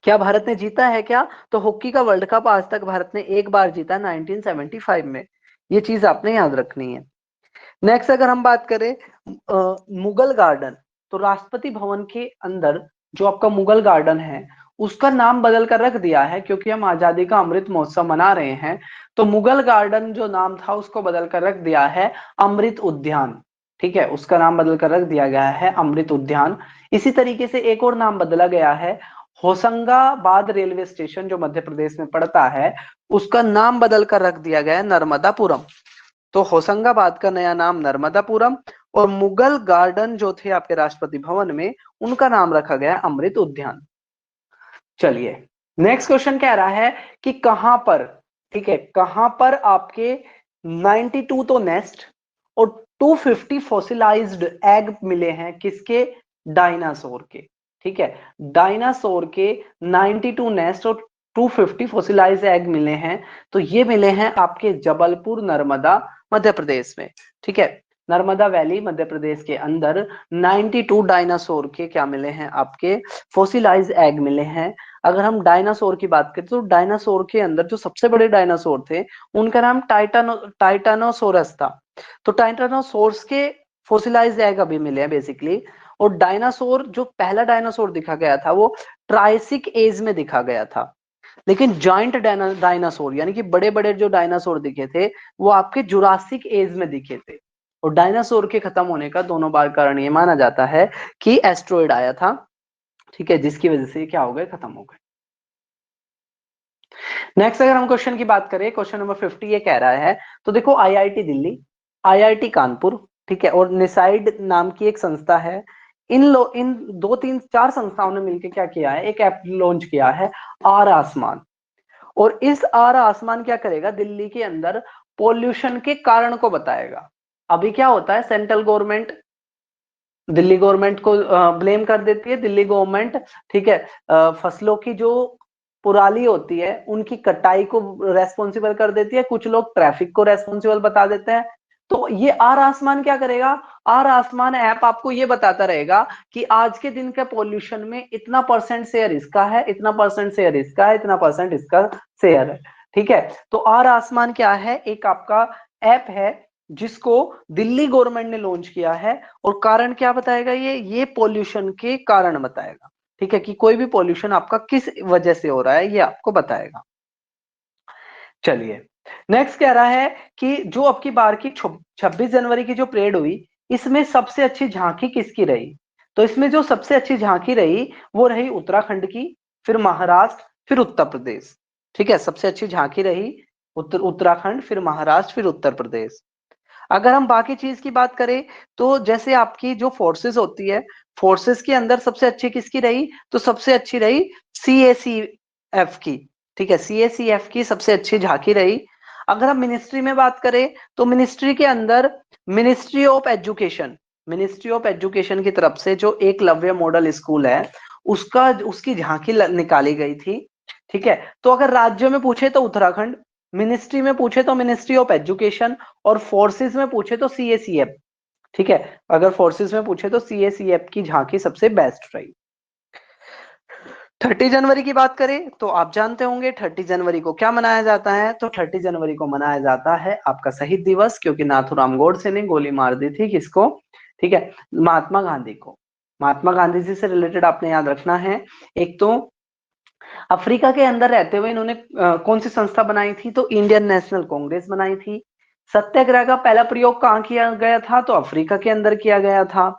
क्या भारत ने जीता है क्या, तो हॉकी का वर्ल्ड कप आज तक भारत ने एक बार जीता 1975 में, ये चीज आपने याद रखनी है। नेक्स्ट अगर हम बात करें मुगल गार्डन, तो राष्ट्रपति भवन के अंदर जो आपका मुगल गार्डन है उसका नाम बदल कर रख दिया है, क्योंकि हम आजादी का अमृत महोत्सव मना रहे हैं। तो मुगल गार्डन जो नाम था उसको बदल कर रख दिया है अमृत उद्यान। ठीक है, उसका नाम बदल कर रख दिया गया है अमृत उद्यान। इसी तरीके से एक और नाम बदला गया है, होशंगाबाद रेलवे स्टेशन जो मध्य प्रदेश में पड़ता है, उसका नाम बदल कर रख दिया गया है नर्मदापुरम। तो होशंगाबाद का नया नाम नर्मदापुरम, और मुगल गार्डन जो थे आपके राष्ट्रपति भवन में, उनका नाम रखा गया अमृत उद्यान। चलिए, नेक्स्ट क्वेश्चन कह रहा है कि कहां पर, ठीक है, कहां पर आपके 92 तो नेस्ट और 250 फॉसिलाइज्ड एग मिले हैं, किसके, डायनासोर के। ठीक है, डायनासोर के 92 नेस्ट और 250 फॉसिलाइज्ड एग मिले हैं, तो ये मिले हैं आपके जबलपुर नर्मदा मध्य प्रदेश में। ठीक है, नर्मदा वैली मध्य प्रदेश के अंदर 92 डायनासोर के क्या मिले हैं, आपके फॉसिलाइज एग मिले हैं। अगर हम डायनासोर की बात करें तो डायनासोर के अंदर जो सबसे बड़े डायनासोर थे उनका नाम टाइटानोसोरस था। तो टाइटानोसोरस के फॉसिलाइज एग अभी मिले हैं बेसिकली। और डायनासोर जो पहला डायनासोर दिखा गया था वो ट्राइसिक एज में दिखा गया था, लेकिन जॉइंट डायनासोर यानी कि बड़े बड़े जो डायनासोर दिखे थे वो आपके जुरासिक एज में दिखे थे। और डायनासोर के खत्म होने का दोनों बार कारण ये माना जाता है कि एस्ट्रॉइड आया था, ठीक है, जिसकी वजह से क्या हो गए, खत्म हो गए। नेक्स्ट अगर हम क्वेश्चन की बात करें, क्वेश्चन नंबर 50 ये कह रहा है, तो देखो आईआईटी दिल्ली, आईआईटी कानपुर, ठीक है, और निसाइड नाम की एक संस्था है, इन 2 3 4 संस्थाओं ने मिलकर क्या किया है, एक ऐप लॉन्च किया है, आर आसमान। और इस आर आसमान क्या करेगा, दिल्ली के अंदर पोल्यूशन के कारण को बताएगा। अभी क्या होता है, सेंट्रल गवर्नमेंट दिल्ली गवर्नमेंट को ब्लेम कर देती है, दिल्ली गवर्नमेंट, ठीक है, फसलों की जो पुराली होती है उनकी कटाई को रेस्पॉन्सिबल कर देती है, कुछ लोग ट्रैफिक को रेस्पॉन्सिबल बता देते हैं। तो ये आर आसमान क्या करेगा, आर आसमान ऐप आपको ये बताता रहेगा कि आज के दिन के पॉल्यूशन में इतना परसेंट शेयर इसका है, इतना परसेंट शेयर इसका है, इतना परसेंट इसका शेयर है। ठीक है, तो आर आसमान क्या है, एक आपका ऐप है जिसको दिल्ली गवर्नमेंट ने लॉन्च किया है, और कारण क्या बताएगा, ये पॉल्यूशन के कारण बताएगा। ठीक है, कि कोई भी पॉल्यूशन आपका किस वजह से हो रहा है ये आपको बताएगा। चलिए नेक्स्ट कह रहा है कि जो अब की बार की 26 जनवरी की जो परेड हुई, इसमें सबसे अच्छी झांकी किसकी रही। तो इसमें जो सबसे अच्छी झांकी रही वो रही उत्तराखंड की, फिर महाराष्ट्र, फिर उत्तर प्रदेश। ठीक है, सबसे अच्छी झांकी रही उत्तराखंड, फिर महाराष्ट्र, फिर उत्तर प्रदेश। अगर हम बाकी चीज की बात करें तो जैसे आपकी जो फोर्सेस होती है, फोर्सेस के अंदर सबसे अच्छी किसकी रही, तो सबसे अच्छी रही CACF की। ठीक है, CACF की सबसे अच्छी झांकी रही। अगर हम मिनिस्ट्री में बात करें तो मिनिस्ट्री के अंदर ministry of education, ministry of education की तरफ से जो एकलव्य मॉडल स्कूल है उसकी झांकी निकाली गई थी। ठीक है, तो अगर राज्य में पूछे तो उत्तराखंड, मिनिस्ट्री में पूछे तो मिनिस्ट्री ऑफ एजुकेशन, और फोर्सेस में पूछे तो CACF। ठीक है, अगर फोर्सेस में पूछे तो CACF की झांकी सबसे बेस्ट रही। 30 जनवरी की बात करें तो आप जानते होंगे 30 जनवरी को क्या मनाया जाता है, तो 30 जनवरी को मनाया जाता है आपका शहीद दिवस, क्योंकि नाथूराम गोडसे ने गोली मार दी थी किसको, ठीक है, महात्मा गांधी को। महात्मा गांधी जी से रिलेटेड आपने याद रखना है, एक तो अफ्रीका के अंदर रहते हुए इन्होंने कौन सी संस्था बनाई थी, तो इंडियन नेशनल कांग्रेस बनाई थी। सत्याग्रह का पहला प्रयोग कहाँ किया गया था, तो अफ्रीका के अंदर किया गया था।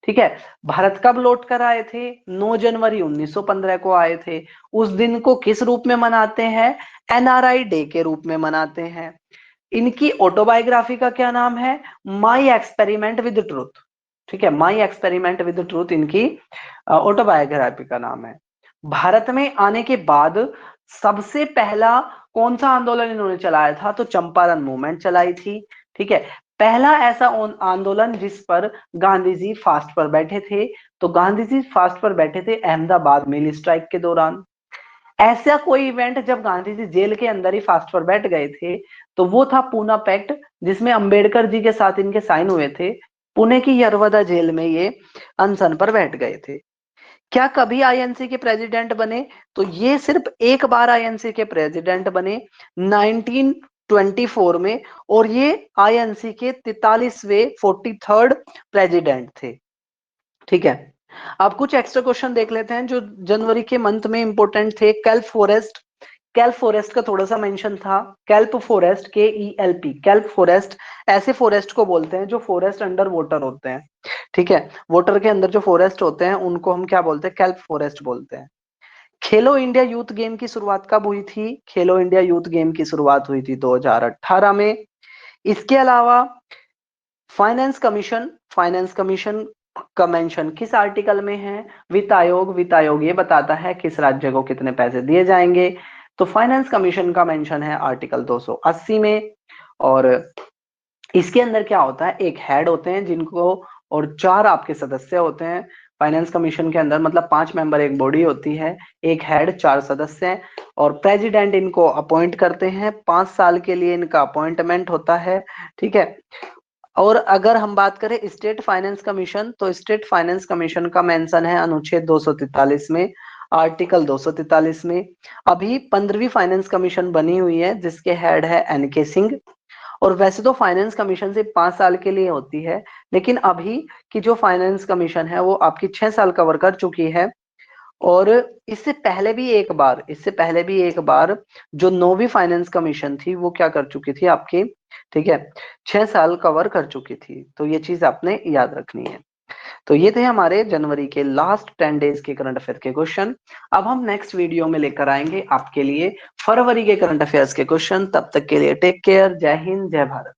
ठीक है, भारत कब लौट कर आए थे, 9 जनवरी 1915 को आए थे। उस दिन को किस रूप में मनाते हैं, NRI डे के रूप में मनाते हैं। इनकी ऑटोबायोग्राफी का क्या नाम है, माई एक्सपेरिमेंट विद ट्रूथ। ठीक है, माई एक्सपेरिमेंट विद ट्रूथ इनकी ऑटोबायोग्राफी का नाम है। भारत में आने के बाद सबसे पहला कौन सा आंदोलन इन्होंने चलाया था, तो चंपारण मूवमेंट चलाई थी। ठीक है, पहला ऐसा आंदोलन जिस पर गांधी जी फास्ट पर बैठे थे, तो गांधी जी फास्ट पर बैठे थे अहमदाबाद मिल स्ट्राइक के दौरान। ऐसा कोई इवेंट जब गांधी जी जेल के अंदर ही फास्ट पर बैठ गए थे, तो वो था पूना पैक्ट, जिसमें अंबेडकर जी के साथ इनके साइन हुए थे। पुणे की यरवदा जेल में ये अनशन पर बैठ गए थे। क्या कभी INC के प्रेसिडेंट बने, तो ये सिर्फ एक बार INC के प्रेसिडेंट बने 1924 में, और ये INC के 43वें प्रेसिडेंट थे। ठीक है, अब कुछ एक्स्ट्रा क्वेश्चन देख लेते हैं जो जनवरी के मंथ में इंपॉर्टेंट थे। कैल्प फॉरेस्ट, कैल्प फॉरेस्ट का थोड़ा सा मेंशन था। Kelp forest, KELP, kelp forest ऐसे फॉरेस्ट को बोलते हैं जो फॉरेस्ट अंडर वाटर होते हैं। ठीक है, वाटर के अंदर जो फॉरेस्ट होते हैं उनको हम क्या बोलते हैं, कैल्प फॉरेस्ट बोलते हैं। खेलो इंडिया यूथ गेम की शुरुआत कब हुई थी, खेलो इंडिया यूथ गेम की शुरुआत हुई थी 2018 में। इसके अलावा फाइनेंस कमीशन, फाइनेंस कमीशन का मेंशन किस आर्टिकल में है, वित्त आयोग, वित्त आयोग ये बताता है किस राज्य को कितने पैसे दिए जाएंगे। तो फाइनेंस कमीशन का मेंशन है आर्टिकल 280 में। और इसके अंदर क्या होता है, एक हेड होते हैं जिनको, और 4 आपके सदस्य होते हैं फाइनेंस कमीशन के अंदर, मतलब 5 मेंबर एक बॉडी होती है, एक हेड 4 सदस्य हैं, और प्रेसिडेंट इनको अपॉइंट करते हैं, 5 साल के लिए इनका अपॉइंटमेंट होता है। ठीक है, और अगर हम बात करें स्टेट फाइनेंस कमीशन, तो स्टेट फाइनेंस कमीशन का मेंशन है अनुच्छेद 243 में, आर्टिकल 243 में। अभी 15वीं फाइनेंस कमीशन बनी हुई है जिसके हेड है NK सिंह। और वैसे तो फाइनेंस कमीशन से 5 साल के लिए होती है, लेकिन अभी की जो फाइनेंस कमीशन है वो आपकी 6 साल कवर कर चुकी है। और इससे पहले भी एक बार जो 9वीं फाइनेंस कमीशन थी वो क्या कर चुकी थी आपकी, ठीक है, 6 साल कवर कर चुकी थी। तो ये चीज आपने याद रखनी है। तो ये थे हमारे जनवरी के लास्ट 10 डेज के करंट अफेयर के क्वेश्चन। अब हम नेक्स्ट वीडियो में लेकर आएंगे आपके लिए फरवरी के करंट अफेयर्स के क्वेश्चन। तब तक के लिए टेक केयर, जय हिंद, जय भारत।